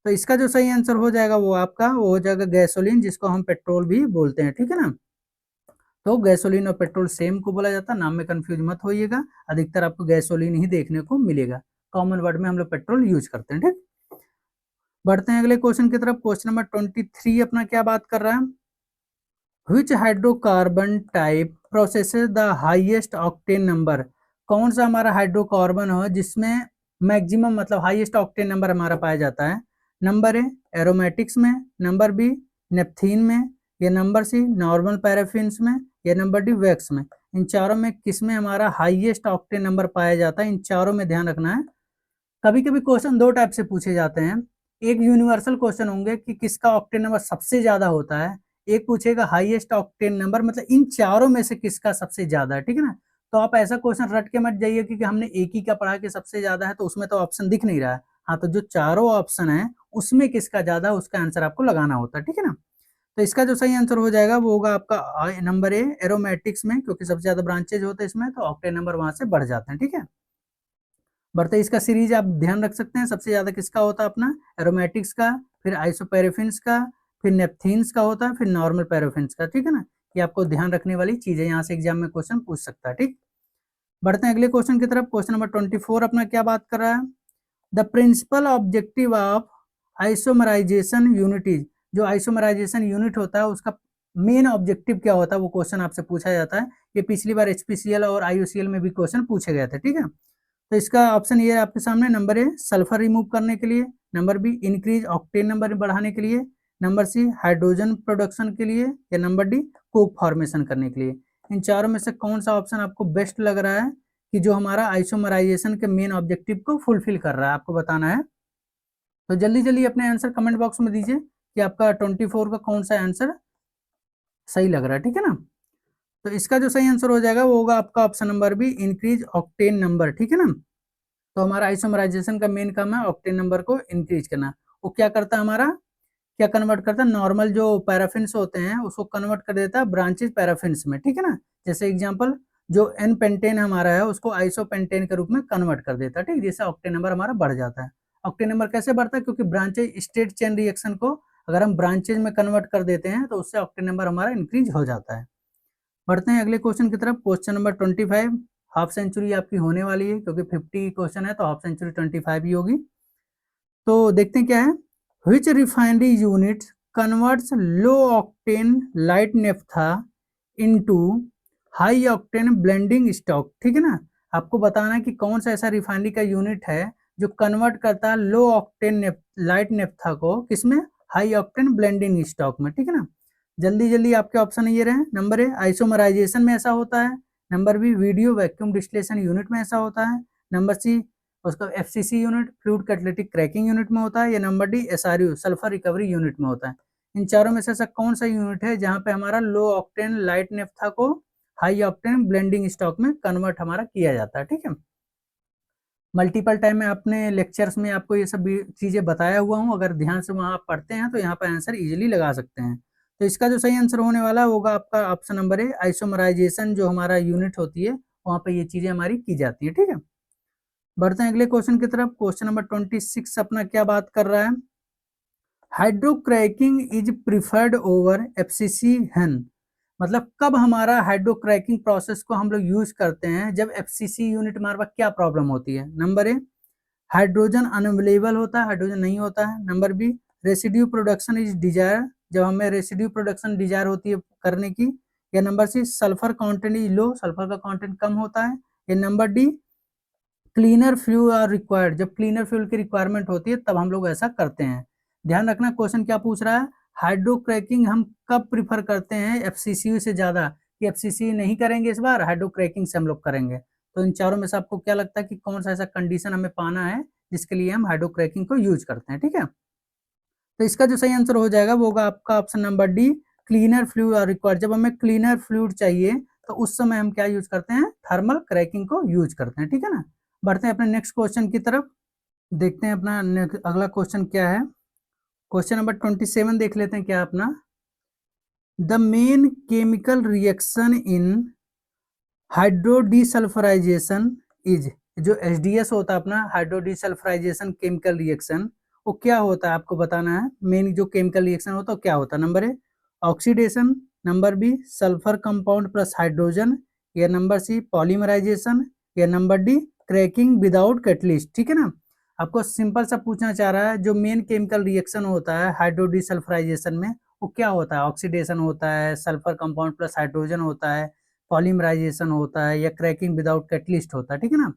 तो इसका जो सही आंसर हो जाएगा वो आपका वो हो जाएगा गैसोलीन, जिसको हम पेट्रोल भी बोलते हैं, ठीक है ना। तो गैसोलीन और पेट्रोल सेम को बोला जाता है, नाम में कंफ्यूज मत होइएगा, अधिकतर आपको गैसोलीन ही देखने को मिलेगा, कॉमन वर्ड में हम लोग पेट्रोल यूज करते हैं, ठीक। बढ़ते हैं अगले क्वेश्चन की तरफ, क्वेश्चन नंबर 23 अपना क्या बात कर रहा है। Which hydrocarbon type processes the highest octane number, कौन सा हमारा हाइड्रोकार्बन हो जिसमें मैक्सिमम मतलब हाईएस्ट ऑक्टेन नंबर हमारा पाया जाता है। नंबर ए एरोमेटिक्स में, नंबर बी नेपथीन में, या नंबर सी नॉर्मल पैराफिन्स में, या नंबर डी वैक्स में। इन चारों में किस में हमारा हाईएस्ट ऑक्टेन नंबर पाया जाता है, इन चारों में ध्यान रखना है। कभी कभी क्वेश्चन दो टाइप से पूछे जाते हैं, एक यूनिवर्सल क्वेश्चन होंगे कि किसका ऑक्टेन नंबर सबसे ज्यादा होता है, एक पूछेगा हाईएस्ट ऑक्टेन नंबर मतलब इन चारों में से किसका सबसे ज्यादा है, ठीक है ना। तो आप ऐसा क्वेश्चन रट के मत जाइए कि हमने एक ही का पढ़ा कि सबसे ज्यादा है तो उसमें तो ऑप्शन दिख नहीं रहा है। हाँ, तो जो चारों ऑप्शन है उसमें किसका ज्यादा, उसका आंसर आपको लगाना होता है, ठीक है ना। तो इसका जो सही आंसर हो जाएगा वो होगा आपका नंबर ए, एरोमेटिक्स में, क्योंकि सबसे ज्यादा ब्रांचेज होते हैं इसमें, तो ऑक्टेन नंबर वहां से बढ़ जाते हैं, ठीक है। बढ़ते इसका सीरीज आप ध्यान रख सकते हैं, सबसे ज्यादा किसका होता है अपना एरोमेटिक्स का, फिर आइसोपैराफिन्स का, फिर नेपथीन्स का होता है, फिर नॉर्मल पैराफिन्स का, ठीक है ना। ये आपको ध्यान रखने वाली चीज है, यहाँ से एग्जाम में क्वेश्चन पूछ सकता है, ठीक। बढ़ते हैं अगले क्वेश्चन की तरफ। क्वेश्चन नंबर 24 अपना क्या बात कर रहा है, the principal objective of isomerisation unit, जो आइसोमराइजेशन यूनिट होता है उसका मेन ऑब्जेक्टिव क्या होता है, वो क्वेश्चन आपसे पूछा जाता है। ये पिछली बार एचपीसीएल और आईयूसीएल में भी क्वेश्चन पूछे गए थे, ठीक है। तो इसका ऑप्शन ये आपके सामने, नंबर ए सल्फर रिमूव करने के लिए, number B increase octane number बढ़ाने के लिए, नंबर सी हाइड्रोजन प्रोडक्शन के लिए, या नंबर डी कोक फॉर्मेशन करने के लिए। इन चारों में से कौन सा ऑप्शन आपको बेस्ट लग रहा है कि जो हमारा आइसोमराइजेशन के मेन ऑब्जेक्टिव को फुलफिल कर रहा है, आपको बताना है। तो जल्दी जल्दी अपने आंसर कमेंट बॉक्स में दीजिए कि आपका 24 का कौन सा आंसर सही लग रहा है, ठीक है ना। तो इसका जो सही आंसर हो जाएगा वो होगा आपका option number B, increase octane number, ठीक है ना। तो हमारा आइसोमराइजेशन का मेन काम है ऑक्टेन नंबर को इंक्रीज करना। वो क्या करता है हमारा, क्या कन्वर्ट करता है, नॉर्मल जो पैराफिन्स होते हैं उसको कन्वर्ट कर देता है ब्रांचेज पैराफिन्स में, ठीक है ना। जैसे एग्जांपल जो एन पेंटेन हमारा है उसको आइसोपेंटेन के रूप में कन्वर्ट कर देता है, ठीक, जिससे ऑक्टेन नंबर हमारा बढ़ जाता है। ऑक्टेन नंबर कैसे बढ़ता है, क्योंकि ब्रांचेज स्टेट चेन रिएक्शन को अगर हम ब्रांचेज में कन्वर्ट कर देते हैं तो उससे ऑक्टेन नंबर हमारा इंक्रीज हो जाता है। बढ़ते हैं अगले क्वेश्चन की तरफ। क्वेश्चन नंबर 25, हाफ सेंचुरी आपकी होने वाली है, क्योंकि 50 क्वेश्चन है तो हाफ सेंचुरी 25 ही होगी। तो देखते हैं क्या है, which refinery unit converts low octane light naphtha into high octane blending stock, ठीक है ना। आपको बताना है कि कौन सा ऐसा रिफाइनरी का यूनिट है जो कन्वर्ट करता है लो ऑक्टेन लाइट नेफ्था को किसमें, हाई ऑक्टेन ब्लेंडिंग स्टॉक में, ठीक है ना। जल्दी जल्दी आपके ऑप्शन ये रहे, नंबर ए आइसोमराइजेशन में ऐसा होता है, number B video vacuum distillation unit में ऐसा होता है, नंबर सी उसका FCC unit fluid catalytic cracking unit में होता है, या number D SRU sulphur recovery unit में होता है। इन चारों में से ऐसा कौन सा यूनिट है जहां पे हमारा लो ऑक्टेन लाइट नेफ्था को हाई ऑक्टेन ब्लेंडिंग स्टॉक में कन्वर्ट हमारा किया जाता है, ठीक है। मल्टीपल टाइम में अपने लेक्चर्स में आपको ये सब चीजें बताया हुआ हूँ, अगर ध्यान से वहां आप पढ़ते हैं तो यहाँ पर आंसर इजिली लगा सकते हैं। तो इसका जो सही आंसर होने वाला होगा आपका ऑप्शन नंबर ए, आइसोमराइजेशन जो हमारा यूनिट होती है वहां पर ये चीजें हमारी की जाती है, ठीक है। बढ़ते हैं अगले क्वेश्चन की तरफ। क्वेश्चन नंबर 26 अपना क्या बात कर रहा है, हाइड्रोक्रैकिंग इज प्रिफर्ड ओवर एफसीसी हेन, मतलब कब हमारा हाइड्रोक्रैकिंग प्रोसेस को हम लोग यूज करते हैं, जब एफसीसी यूनिट हमारे पास क्या प्रॉब्लम होती है। नंबर ए हाइड्रोजन अनअवेलेबल होता है, हाइड्रोजन नहीं होता है, number B residue production is desire, जब हमें रेसिड्यू प्रोडक्शन डिजायर होती है करने की, या number C sulphur content is low, sulphur का कंटेंट कम होता है, या number D cleaner fuel are required, जब क्लीनर फ्यूल की रिक्वायरमेंट होती है तब हम लोग ऐसा करते हैं। ध्यान रखना क्वेश्चन क्या पूछ रहा है, हाइड्रोक्रैकिंग हम कब प्रिफर करते हैं एफसीसी से ज्यादा, कि एफसीसी नहीं करेंगे इस बार, हाइड्रोक्रैकिंग से हम लोग करेंगे। तो इन चारों में से आपको क्या लगता है कि कौन सा ऐसा कंडीशन हमें पाना है जिसके लिए हम हाइड्रोक्रैकिंग को यूज करते हैं, ठीक है। तो इसका जो सही आंसर हो जाएगा वो होगा आपका option number D, cleaner fluid are required, जब हमें क्लीनर फ्लूइड चाहिए तो उस समय हम क्या यूज करते हैं, थर्मल क्रैकिंग को यूज करते हैं, ठीक है ना। बढ़ते हैं अपने नेक्स्ट क्वेश्चन की तरफ, देखते हैं अपना अगला क्वेश्चन क्या है। क्वेश्चन नंबर 27 देख लेते हैं क्या अपना, the main chemical reaction in hydrodesulphurisation is, जो एचडीएस होता है अपना हाइड्रोडीसल्फराइजेशन केमिकल रिएक्शन, वो क्या होता है आपको बताना है। मेन जो केमिकल रिएक्शन होता है क्या होता है, number A oxidation, number B sulphur compound plus hydrogen, या नंबर सी पॉलीमराइजेशन, या number D cracking without catalyst, ठीक है ना। आपको सिंपल सा पूछना चाह रहा है, जो मेन केमिकल रिएक्शन होता है हाइड्रोडीसल्फराइजेशन में वो क्या होता है, ऑक्सीडेशन होता है, सल्फर कंपाउंड प्लस हाइड्रोजन होता है, पॉलीमराइजेशन होता है, या क्रैकिंग विदाउट कैटलिस्ट होता है, ठीक है ना।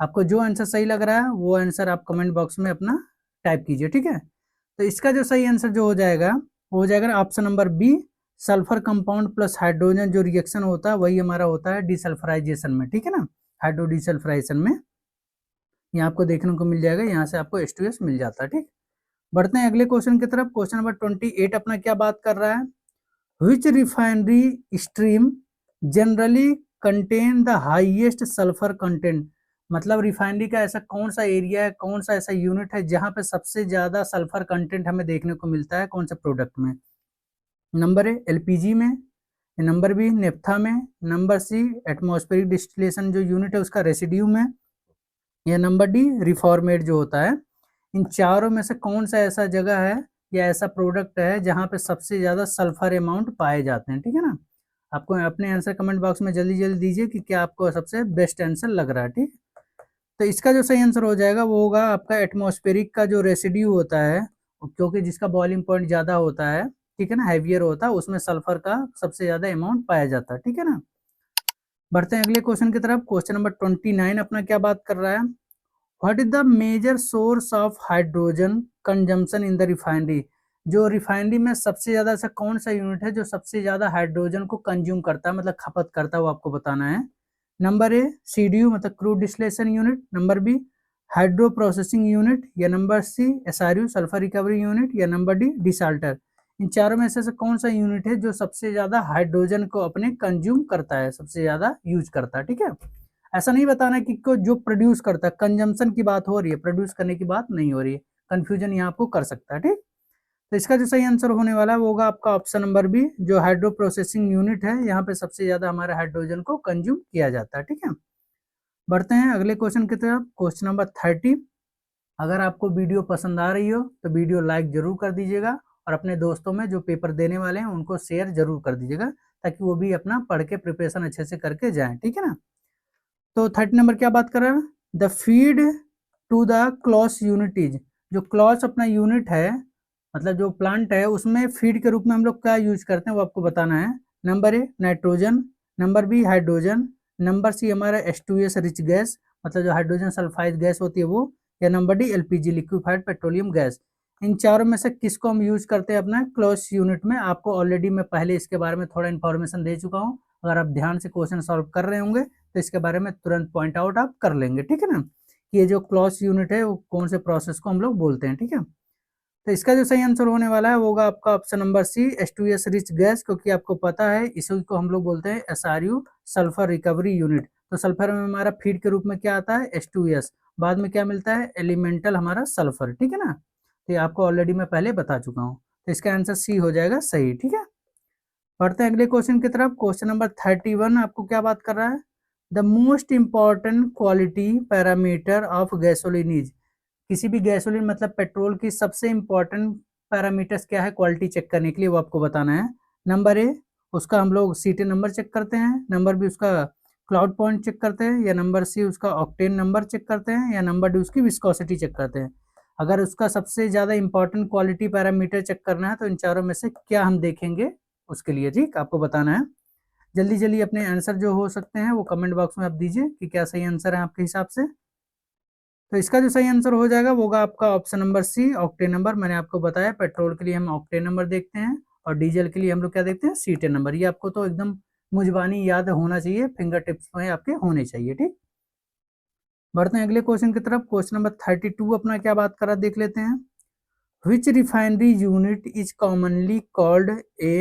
आपको जो आंसर सही लग रहा है वो आंसर आप कमेंट बॉक्स में अपना टाइप कीजिए, ठीक है। तो इसका जो सही आंसर जो हो जाएगा वो हो जाएगा option number B, sulphur compound plus hydrogen जो रिएक्शन होता है वही हमारा होता है डिसल्फराइजेशन में, ठीक है ना, हाइड्रोडिसल्फराइजेशन में। यहाँ आपको देखने को मिल जाएगा, यहाँ से आपको H2S मिल जाता है, ठीक। बढ़ते हैं अगले क्वेश्चन की तरफ। क्वेश्चन नंबर 28 अपना क्या बात कर रहा है, which refinery stream generally contain the highest sulfur content, मतलब रिफाइनरी का ऐसा कौन सा एरिया है, कौन सा ऐसा यूनिट है जहाँ पे सबसे ज़्यादा सल्फर कंटेंट हमें देखने को मिलता है, कौन से प्रोडक्ट में। नंबर ए एलपीजी में, नंबर बी नेफ्था में, नंबर सी एटमॉस्फेरिक डिस्टिलेशन जो यूनिट है उसका रेसिड्यू में, या नंबर डी रिफॉर्मेट जो होता है। इन चारों में से कौन सा ऐसा जगह है या ऐसा प्रोडक्ट है जहाँ पे सबसे ज़्यादा सल्फर अमाउंट पाए जाते हैं, ठीक है ना। आपको अपने आंसर कमेंट बॉक्स में जल्दी जल्दी दीजिए कि क्या आपको सबसे बेस्ट आंसर लग रहा है, ठीक। तो इसका जो सही आंसर हो जाएगा वो होगा आपका एटमॉस्फेरिक का जो रेसिड्यू होता है, क्योंकि जिसका बॉइलिंग पॉइंट ज़्यादा होता है, ठीक है ना, हैवियर होता है, उसमें सल्फर का सबसे ज़्यादा अमाउंट पाया जाता है, ठीक है ना। बढ़ते हैं अगले क्वेश्चन की तरफ। क्वेश्चन नंबर 29 अपना क्या बात कर रहा है, what is the major source of hydrogen consumption in the refinery. जो रिफाइनरी में सबसे ज्यादा ऐसा कौन सा यूनिट है जो सबसे ज्यादा हाइड्रोजन को कंज्यूम करता है, मतलब खपत करता है, वो आपको बताना है। नंबर ए सीडीयू मतलब crude distillation unit, number B hydro processing unit, या number C SRU sulphur recovery unit, या नंबर डी डिसाल्टर। इन चारों में से कौन सा यूनिट है जो सबसे ज्यादा हाइड्रोजन को अपने कंज्यूम करता है, सबसे ज्यादा यूज करता है, ठीक है। ऐसा नहीं बताना कि को जो प्रोड्यूस करता है, कंजम्पशन की बात हो रही है, प्रोड्यूस करने की बात नहीं हो रही है। कंफ्यूजन यहाँ आपको कर सकता है, ठीक। तो इसका जो सही आंसर होने वाला है वो होगा आपका ऑप्शन नंबर बी, जो हाइड्रो प्रोसेसिंग यूनिट है, यहाँ पे सबसे ज्यादा हमारे हाइड्रोजन को कंज्यूम किया जाता है, ठीक है। बढ़ते हैं अगले क्वेश्चन की तरफ। Question number 30। अगर आपको वीडियो पसंद आ रही हो तो वीडियो लाइक जरूर कर दीजिएगा, और अपने दोस्तों में जो पेपर देने वाले हैं उनको शेयर जरूर कर दीजिएगा, ताकि वो भी अपना पढ़ के प्रिपरेशन अच्छे से करके जाएं, ठीक है ना। तो 30 नंबर क्या बात कर रहा है, the feed to the Claus unit is. जो क्लॉस अपना यूनिट है, मतलब जो प्लांट है, उसमें फीड के रूप में हम लोग क्या यूज करते हैं वो आपको बताना है। Number A nitrogen, number B hydrogen, number C हमारा H2S रिच गैस, मतलब जो हाइड्रोजन सल्फाइड गैस होती है वो, या number D LPG liquefied petroleum gas. इन चारों में से किसको हम यूज करते हैं अपना क्लॉस यूनिट में। आपको ऑलरेडी मैं पहले इसके बारे में थोड़ा इन्फॉर्मेशन दे चुका हूँ, अगर आप ध्यान से क्वेश्चन सॉल्व कर रहे होंगे तो इसके बारे में तुरंत पॉइंट आउट आप कर लेंगे, ठीक है ना। ये जो क्लॉस यूनिट है वो कौन से प्रोसेस को हम लोग बोलते हैं, ठीक है। तो इसका जो सही आंसर होने वाला है वो होगा आपका option number C H2S rich gas, क्योंकि आपको पता है इसी को हम लोग बोलते हैं SRU सल्फर रिकवरी यूनिट। तो सल्फर में हमारा फीड के रूप में क्या आता है H2S, बाद में क्या मिलता है एलिमेंटल हमारा सल्फर, ठीक है ना। तो ये आपको ऑलरेडी मैं पहले बता चुका हूँ, तो इसका आंसर सी हो जाएगा सही, ठीक है। बढ़ते हैं अगले क्वेश्चन की तरफ। क्वेश्चन नंबर 31 आपको क्या बात कर रहा है, the most important quality parameter of gasoline is. किसी भी गैसोलीन मतलब पेट्रोल की सबसे इंपॉर्टेंट पैरामीटर्स क्या है क्वालिटी चेक करने के लिए, वो आपको बताना है। नंबर ए उसका हम लोग सीटे नंबर चेक करते हैं, नंबर बी उसका क्लाउड पॉइंट चेक करते हैं, या नंबर सी उसका ऑक्टेन नंबर चेक करते हैं, या नंबर डी उसकी विस्कोसिटी चेक करते हैं। अगर उसका सबसे ज़्यादा इंपॉर्टेंट क्वालिटी पैरामीटर चेक करना है तो इन चारों में से क्या हम देखेंगे उसके लिए, ठीक आपको बताना है। जल्दी जल्दी अपने आंसर जो हो सकते हैं वो कमेंट बॉक्स में आप दीजिए कि क्या सही आंसर है आपके हिसाब से। तो इसका जो सही आंसर हो जाएगा वो होगा आपका option number C octane number. मैंने आपको बताया पेट्रोल के लिए हम ऑक्टेन नंबर देखते हैं, और डीजल के लिए हम लोग क्या देखते हैं सीटेन नंबर। ये आपको तो एकदम मुजबानी याद होना चाहिए, फिंगर टिप्स में आपके होने चाहिए, ठीक। बढ़ते हैं अगले क्वेश्चन की तरफ। क्वेश्चन नंबर 32 अपना क्या बात कर रहा है देख लेते हैं। Which refinery unit is commonly called a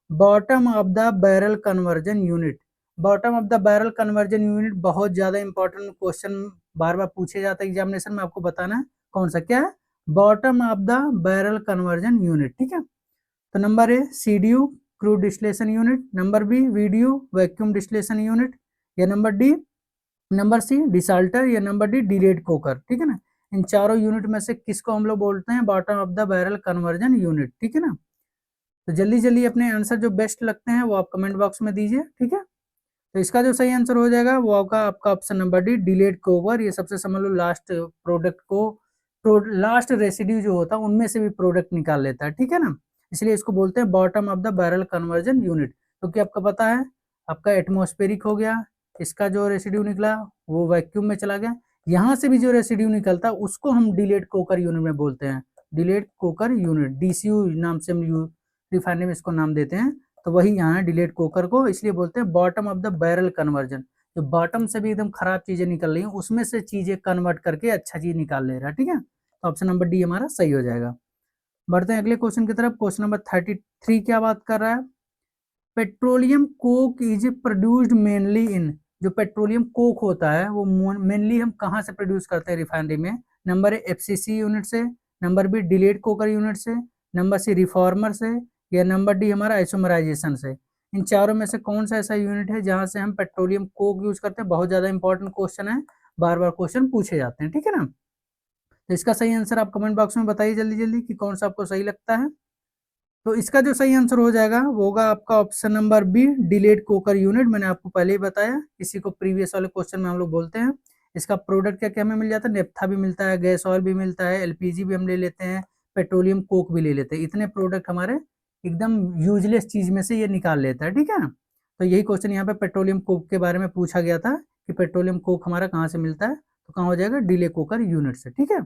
bottom of the barrel conversion unit? Bottom of the barrel conversion unit बहुत ज्यादा इंपॉर्टेंट क्वेश्चन बार बार पूछे जाता है एग्जामिनेशन में, आपको बताना है कौन सा क्या है bottom of the barrel conversion unit, ठीक है। तो number A CDU crude distillation unit, number B VDU vacuum distillation unit, या number D number C desalter, या नंबर डी डिलेड कोकर, ठीक है ना। इन चारों यूनिट में से किसको हम लोग बोलते हैं bottom of the barrel conversion unit, ठीक है ना। तो जल्दी जल्दी अपने आंसर जो बेस्ट लगते हैं वो आप कमेंट बॉक्स में दीजिए, ठीक है। तो इसका जो सही आंसर हो जाएगा वो होगा आपका option number D delayed coker. ये सबसे समझ लो लास्ट प्रोडक्ट को, लास्ट रेसिड्यू जो होता है उनमें से भी प्रोडक्ट निकाल लेता है, ठीक है ना। इसलिए इसको बोलते हैं bottom of the barrel conversion unit, क्योंकि आपको पता है आपका एटमॉस्फेरिक हो गया, इसका जो रेसिड्यू निकला वो वैक्यूम में चला गया, यहाँ से भी जो रेसिड्यू निकलता है उसको हम डिलेड कोकर यूनिट में बोलते हैं, डिलेड कोकर यूनिट, DCU नाम से हम रिफाइनरी में इसको नाम देते हैं। तो वही यहाँ है डिलेड कोकर को इसलिए बोलते हैं bottom of the barrel conversion. जो बॉटम से भी एकदम खराब चीजें निकल रही हैं उसमें से चीजें कन्वर्ट करके अच्छा चीज निकाल ले रहा है, ठीक है। तो ऑप्शन नंबर डी हमारा सही हो जाएगा। बढ़ते हैं अगले क्वेश्चन की तरफ। क्वेश्चन नंबर 33 क्या बात कर रहा है, petroleum Coke is produced mainly इन। जो पेट्रोलियम कोक होता है वो मेनली हम कहाँ से प्रोड्यूस करते हैं रिफाइनरी में? नंबर ए एफसीसी यूनिट से, number B delayed coker unit से, नंबर सी रिफॉर्मर से, या नंबर डी हमारा आइसोमराइजेशन से। इन चारों में से कौन सा ऐसा यूनिट है जहां से हम पेट्रोलियम कोक यूज करते हैं? बहुत ज्यादा इंपॉर्टेंट क्वेश्चन है, बार बार क्वेश्चन पूछे जाते हैं, ठीक है ना। तो इसका सही आंसर आप कमेंट बॉक्स में बताइए जल्दी जल्दी कि कौन सा आपको सही लगता है। तो इसका जो सही आंसर हो जाएगा वो होगा आपका option number B, delayed coker unit. मैंने आपको पहले ही बताया, इसी को प्रीवियस वाले क्वेश्चन में हम लोग बोलते हैं। इसका प्रोडक्ट क्या क्या हमें मिल जाता है? नेफ्था भी मिलता है, गैस ऑयल भी मिलता है, एलपीजी भी हम ले लेते हैं, पेट्रोलियम कोक भी ले लेते हैं। इतने प्रोडक्ट हमारे एकदम यूजलेस चीज में से ये निकाल लेता है, ठीक है ना। तो यही क्वेश्चन यहाँ पे पेट्रोलियम कोक के बारे में पूछा गया था कि पेट्रोलियम कोक हमारा कहाँ से मिलता है, तो कहाँ हो जाएगा? डिले कोकर यूनिट से, ठीक है।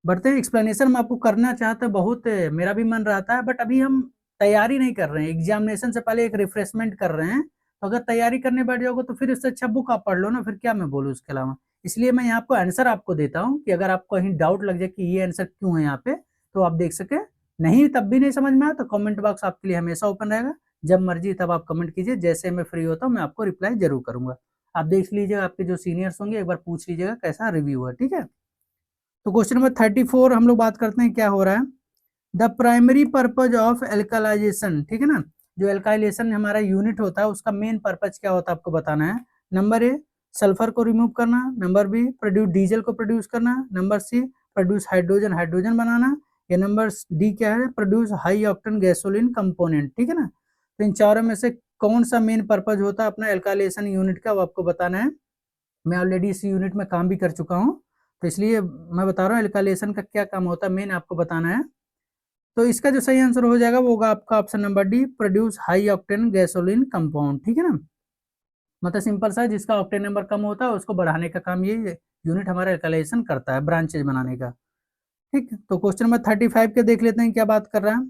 बढ़ते हैं एक्सप्लेनेशन में, आपको करना चाहते बहुत मेरा भी मन रहता है, बट अभी हम तैयारी नहीं कर रहे हैं, एग्जामिनेशन से पहले एक रिफ्रेशमेंट कर रहे हैं। तो अगर तैयारी करने बैठ जाओगे तो फिर इससे अच्छा बुक आप पढ़ लो ना, फिर क्या मैं बोलूँ उसके अलावा। इसलिए मैं यहाँ आपको आंसर आपको देता हूँ कि अगर आपको कहीं डाउट लग जाए कि ये आंसर क्यों है यहाँ पे, तो आप देख सके। नहीं तब भी नहीं समझ में आया तो कमेंट बॉक्स आपके लिए हमेशा ओपन रहेगा, जब मर्जी तब आप कमेंट कीजिए, जैसे मैं फ्री होता हूँ मैं आपको रिप्लाई जरूर करूंगा। आप देख लीजिएगा, आपके जो सीनियर्स होंगे एक बार पूछ लीजिएगा कैसा रिव्यू है, ठीक है। तो क्वेश्चन नंबर 34 हम लोग बात करते हैं क्या हो रहा है। The primary purpose of alkalisation, ठीक है ना। जो एल्काइलेशन हमारा यूनिट होता है उसका मेन पर्पज क्या होता है आपको बताना है। नंबर ए, सल्फर को रिमूव करना, नंबर बी, प्रोड्यूस डीजल को प्रोड्यूस करना, number C, produce hydrogen hydrogen बनाना, या नंबर डी क्या है? Produce high octane gasoline component, ठीक है ना। तो इन चारों में से कौन सा मेन पर्पज होता है अपना एल्काइलेशन यूनिट का, वो आपको बताना है। मैं ऑलरेडी इस यूनिट में काम भी कर चुका हूँ, तो इसलिए मैं बता रहा हूँ एल्काइलेशन का क्या काम होता है, मेन आपको बताना है। तो इसका जो सही आंसर हो जाएगा वो होगा आपका option number D, produce high octane gasoline compound, ठीक है ना। मतलब सिंपल सा, जिसका ऑक्टेन नंबर कम होता है उसको बढ़ाने का काम ये यूनिट हमारा एल्काइलेशन करता है, ब्रांचेज बनाने का। ठीक, तो क्वेश्चन नंबर 35 के देख लेते हैं क्या बात कर रहा है।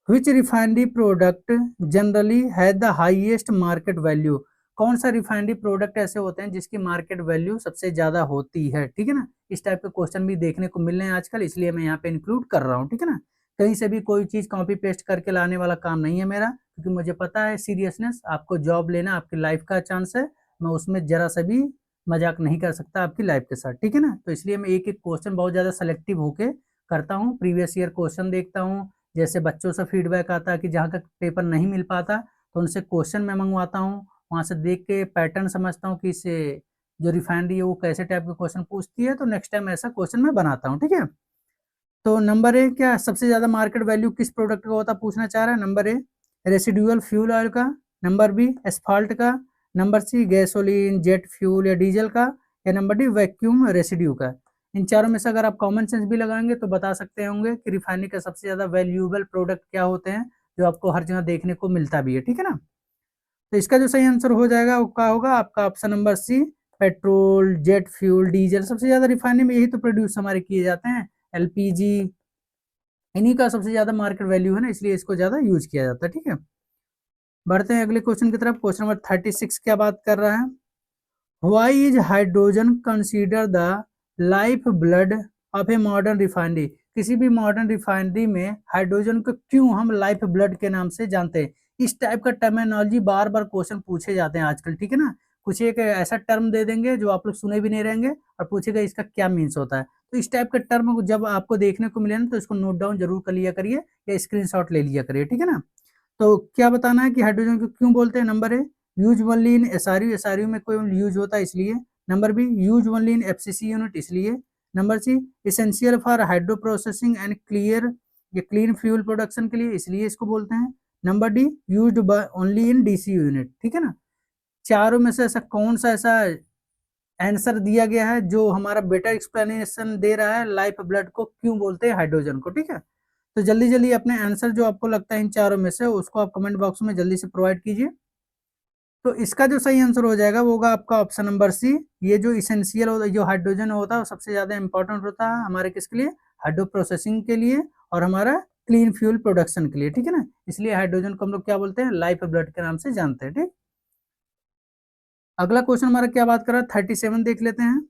Which refinery product generally has the highest market value? कौन सा रिफाइनरी प्रोडक्ट ऐसे होते हैं जिसकी मार्केट वैल्यू सबसे ज्यादा होती है, ठीक है ना। इस टाइप के क्वेश्चन भी देखने को मिल रहे हैं आजकल, इसलिए मैं यहाँ पे इंक्लूड कर रहा हूँ, ठीक है ना। कहीं से भी कोई चीज कॉपी पेस्ट करके लाने वाला काम नहीं है मेरा, क्योंकि मुझे पता है सीरियसनेस, आपको जॉब लेना आपकी लाइफ का चांस है, मैं उसमें जरा सा भी मजाक नहीं कर सकता आपकी लाइफ के साथ, ठीक है ना। तो इसलिए मैं एक एक क्वेश्चन बहुत ज्यादा सेलेक्टिव होके करता हूँ, प्रीवियस ईयर क्वेश्चन देखता हूँ, जैसे बच्चों से फीडबैक आता है कि जहाँ तक पेपर नहीं मिल पाता तो उनसे क्वेश्चन मैं मंगवाता हूँ, वहाँ से देख के पैटर्न समझता हूँ कि इससे जो रिफाइनरी है वो कैसे टाइप के क्वेश्चन पूछती है, तो नेक्स्ट टाइम ऐसा क्वेश्चन मैं बनाता हूँ, ठीक है। तो नंबर ए, क्या सबसे ज्यादा मार्केट वैल्यू किस प्रोडक्ट का होता पूछना चाह रहा है। Number A, residual fuel oil का, नंबर बी, एस्फाल्ट का, number C, gasoline jet fuel या डीजल का, या नंबर डी, वैक्यूम रेसिड्यू का। इन चारों में से अगर आप कॉमन सेंस भी लगाएंगे तो बता सकते होंगे कि रिफाइनरी का सबसे ज्यादा वैल्यूएबल प्रोडक्ट क्या होते हैं, जो आपको हर जगह देखने को मिलता भी है, ठीक है ना। तो इसका जो सही आंसर हो जाएगा वो क्या होगा आपका option number C, petrol jet fuel diesel. सबसे ज्यादा रिफाइनरी में यही तो प्रोड्यूस हमारे किए जाते हैं, एलपीजी, इन्हीं का सबसे ज्यादा मार्केट वैल्यू है ना, इसलिए इसको ज्यादा यूज किया जाता है, ठीक है। बढ़ते हैं अगले क्वेश्चन की तरफ। क्वेश्चन नंबर 36 क्या बात कर रहा है। Why is hydrogen consider the life blood of a modern refinery? किसी भी मॉडर्न रिफाइनरी में हाइड्रोजन को क्यों हम लाइफ ब्लड के नाम से जानते हैं? इस टाइप का टर्मिनोलॉजी बार बार क्वेश्चन पूछे जाते हैं आजकल, ठीक है ना। कुछ एक ऐसा टर्म दे देंगे जो आप लोग सुने भी नहीं रहेंगे और पूछेगा इसका क्या मीन्स होता है। तो इस टाइप का टर्म जब आपको देखने को मिले ना तो इसको नोट डाउन जरूर कर लिया करिए या स्क्रीनशॉट ले लिया करिए, ठीक है ना। तो क्या बताना है कि हाइड्रोजन को क्यों बोलते हैं। Number A, use only in SRU, SRU में कोई यूज होता है इसलिए। Number B, use only in FCC unit इसलिए। Number C, essential for hydro processing and clear या क्लीन फ्यूल प्रोडक्शन के लिए इसलिए इसको बोलते हैं। Number D, used only in DC unit, ठीक है ना। चारों में से ऐसा कौन सा ऐसा आंसर दिया गया है जो हमारा बेटर एक्सप्लेनेशन दे रहा है लाइफ ब्लड को क्यों बोलते हैं हाइड्रोजन को, ठीक है। तो जल्दी जल्दी अपने आंसर जो आपको लगता है इन चारों में से उसको आप कमेंट बॉक्स में जल्दी से प्रोवाइड कीजिए। तो इसका जो सही आंसर हो जाएगा वो होगा आपका ऑप्शन नंबर सी। ये जो इसेंशियल होता है, जो हाइड्रोजन होता है वो सबसे ज्यादा इंपॉर्टेंट होता है हमारे किसके लिए, हाइड्रो प्रोसेसिंग के लिए और हमारा क्लीन फ्यूल प्रोडक्शन के लिए, ठीक है ना। इसलिए हाइड्रोजन को हम लोग क्या बोलते हैं, लाइफ ब्लड के नाम से जानते हैं, ठीक। अगला क्वेश्चन हमारा क्या बात कर रहा है, 37 देख लेते हैं।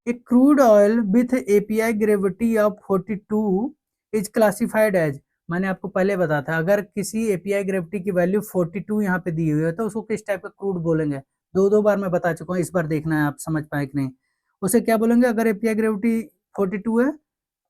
A crude oil with API gravity of 42 is classified as, मैंने आपको पहले बताया था अगर किसी API ग्रेविटी की वैल्यू 42 यहाँ पे दी हुई है तो उसको किस टाइप का क्रूड बोलेंगे। दो बार मैं बता चुका हूँ, इस बार देखना है आप समझ पाए कि नहीं। उसे क्या बोलेंगे अगर एपीआई ग्रेविटी 42 है?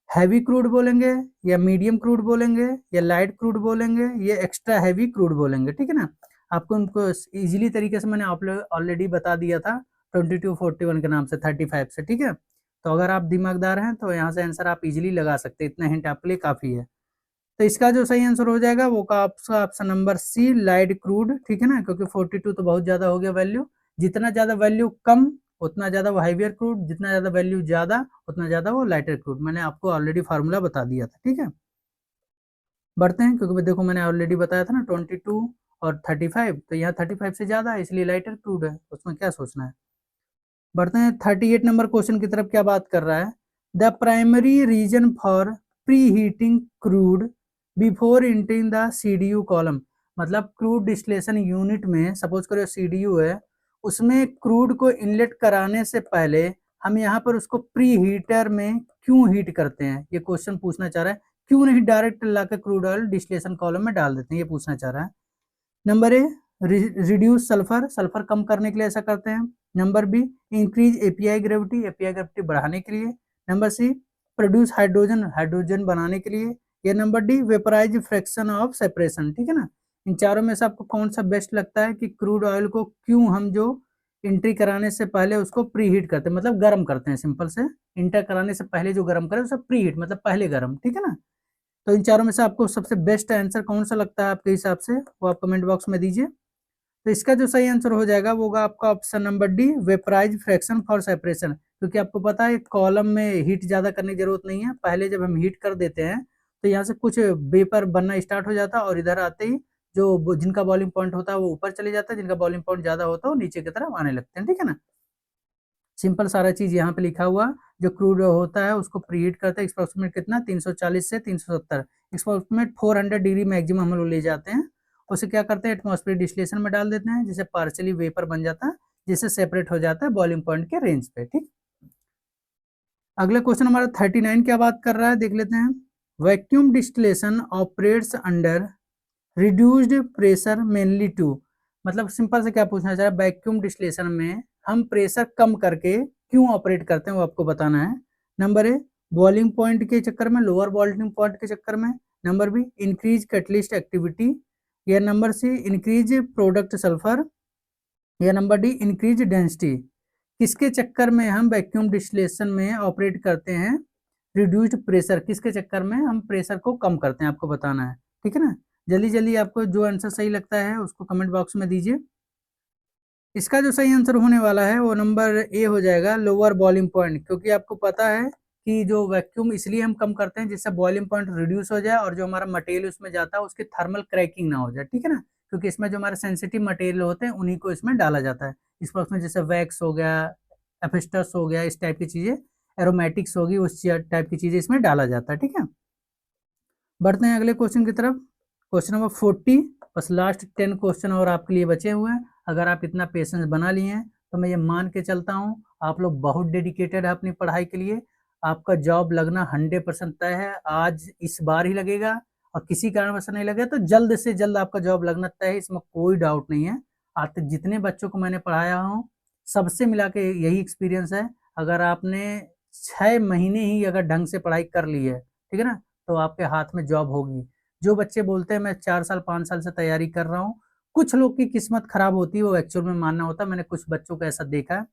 हैवी क्रूड बोलेंगे, या मीडियम क्रूड बोलेंगे, या लाइट क्रूड बोलेंगे, या एक्स्ट्रा हैवी क्रूड बोलेंगे, ठीक है ना। आपको उनको इजीली तरीके से मैंने आप लोग ऑलरेडी बता दिया था 2241 के नाम से 35 से, ठीक है। तो अगर आप दिमागदार हैं तो यहाँ से आंसर आप इजीली लगा सकते हैं, इतना हिंट आपके लिए काफी है। तो इसका जो सही आंसर हो जाएगा वो का आपका option number C, light crude, ठीक है ना, क्योंकि 42 तो बहुत ज्यादा हो गया वैल्यू। जितना ज्यादा वैल्यू कम उतना ज्यादा वो हाईवियर क्रूड, जितना ज्यादा वैल्यू ज्यादा उतना ज्यादा वो लाइटर क्रूड। मैंने आपको ऑलरेडी फार्मूला बता दिया था, ठीक है। बढ़ते हैं, क्योंकि देखो मैंने ऑलरेडी बताया था ना 22 और 35, तो यहाँ 35 से ज्यादा है इसलिए लाइटर क्रूड है, उसमें क्या सोचना है। बढ़ते हैं 38 नंबर क्वेश्चन की तरफ। क्या बात कर रहा है, the primary reason for preheating crude before entering the CDU column. मतलब क्रूड डिस्टिलेशन यूनिट में सपोज करो सीडीयू है, उसमें क्रूड को इनलेट कराने से पहले हम यहाँ पर उसको प्री हीटर में क्यों हीट करते हैं, ये क्वेश्चन पूछना चाह रहा है। क्यों नहीं डायरेक्ट लाकर क्रूड ऑयल डिस्टिलेशन कॉलम में डाल देते हैं, ये पूछना चाह रहा है। Number A, reduce sulphur, sulphur कम करने के लिए ऐसा करते हैं। Number B, increase API gravity, API gravity बढ़ाने के लिए। Number C, produce hydrogen, hydrogen बनाने के लिए। या number D, vaporise fraction of separation, ठीक है ना। इन चारों में से आपको कौन सा बेस्ट लगता है कि क्रूड ऑयल को क्यों हम जो इंट्री कराने से पहले उसको प्री हीट करते हैं, मतलब गर्म करते हैं, सिंपल से इंटर कराने से पहले जो गर्म करें उसे प्री हीट मतलब पहले गर्म, ठीक है ना। तो इन चारों में से आपको सबसे बेस्ट आंसर कौन सा लगता है आपके हिसाब से, वो आप कमेंट बॉक्स में दीजिए। तो इसका जो सही आंसर हो जाएगा वो होगा आपका option number D, vaporise fraction for separation. क्योंकि आपको पता है कॉलम में हीट ज्यादा करने की जरूरत नहीं है, पहले जब हम हीट कर देते हैं तो यहाँ से कुछ वेपर बनना स्टार्ट हो जाता है और इधर आते ही जो जिनका बॉइलिंग पॉइंट होता है वो ऊपर चले जाता है, जिनका बॉइलिंग पॉइंट ज्यादा होता है वो नीचे की तरफ आने लगते हैं, ठीक है ना। सिंपल सारा चीज यहाँ पे लिखा हुआ। जो क्रूड होता है उसको प्रीहीट करते हैं, अप्रोक्सीमेट कितना 340 से 370, अप्रोक्सीमेट 400 डिग्री मैक्सिमम हम लोग ले जाते हैं। उसे क्या करते हैं एटमॉस्फेरिक डिस्टिलेशन में डाल देते हैं, जिससे पार्शियली वेपर बन जाता है, जिससे सेपरेट हो जाता है बॉइलिंग पॉइंट के रेंज पे, ठीक। अगला क्वेश्चन हमारा 39 क्या बात कर रहा है, देख लेते हैं। Vacuum distillation operates under reduced pressure mainly to. मतलब सिंपल से क्या पूछना चाह रहा है, वैक्यूम डिस्टिलेशन में हम प्रेशर कम करके क्यों ऑपरेट करते हैं वो आपको बताना है। नंबर ए, बॉइलिंग पॉइंट के चक्कर में, लोअर बॉइलिंग पॉइंट के चक्कर में। Number B, increase catalyst activity. या number C, increase product sulphur. या नंबर डी, इंक्रीज डेंसिटी। किसके चक्कर में हम वैक्यूम डिस्टिलेशन में ऑपरेट करते हैं, रिड्यूस्ड प्रेशर, किसके चक्कर में हम प्रेशर को कम करते हैं आपको बताना है, ठीक है ना। जल्दी जल्दी आपको जो आंसर सही लगता है उसको कमेंट बॉक्स में दीजिए। इसका जो सही आंसर होने वाला है वो नंबर ए हो जाएगा, लोअर बॉइलिंग पॉइंट। क्योंकि आपको पता है कि जो वैक्यूम इसलिए हम कम करते हैं जिससे बॉइलिंग पॉइंट रिड्यूस हो जाए और जो हमारा मटेरियल उसमें जाता है उसकी थर्मल क्रैकिंग ना हो जाए, ठीक है ना। क्योंकि इसमें जो हमारे सेंसिटिव मटेरियल होते हैं उन्हीं को इसमें डाला जाता है। इस बॉक्स में जैसे वैक्स हो गया, एफिस्टस हो गया, इस टाइप की चीजें, एरोमेटिक्स होगी, उस टाइप की चीजें इसमें डाला जाता है, ठीक है। बढ़ते हैं अगले क्वेश्चन की तरफ। क्वेश्चन नंबर 40, बस लास्ट 10 क्वेश्चन और आपके लिए बचे हुए हैं। अगर आप इतना पेशेंस बना लिए हैं तो मैं ये मान के चलता हूँ आप लोग बहुत डेडिकेटेड है अपनी पढ़ाई के लिए। आपका जॉब लगना 100% तय है, आज इस बार ही लगेगा, और किसी कारणवश नहीं लगे तो जल्द से जल्द आपका जॉब लगना तय है, इसमें कोई डाउट नहीं है। आज तक जितने बच्चों को मैंने पढ़ाया हूँ सबसे मिला के यही एक्सपीरियंस है। अगर आपने 6 महीने ही अगर ढंग से पढ़ाई कर ली है, ठीक है ना, तो आपके हाथ में जॉब होगी। जो बच्चे बोलते हैं मैं 4 साल 5 साल से तैयारी कर रहा हूँ, कुछ लोग की किस्मत खराब होती है, वो एक्चुअल में मानना होता है, मैंने कुछ बच्चों को ऐसा देखा है।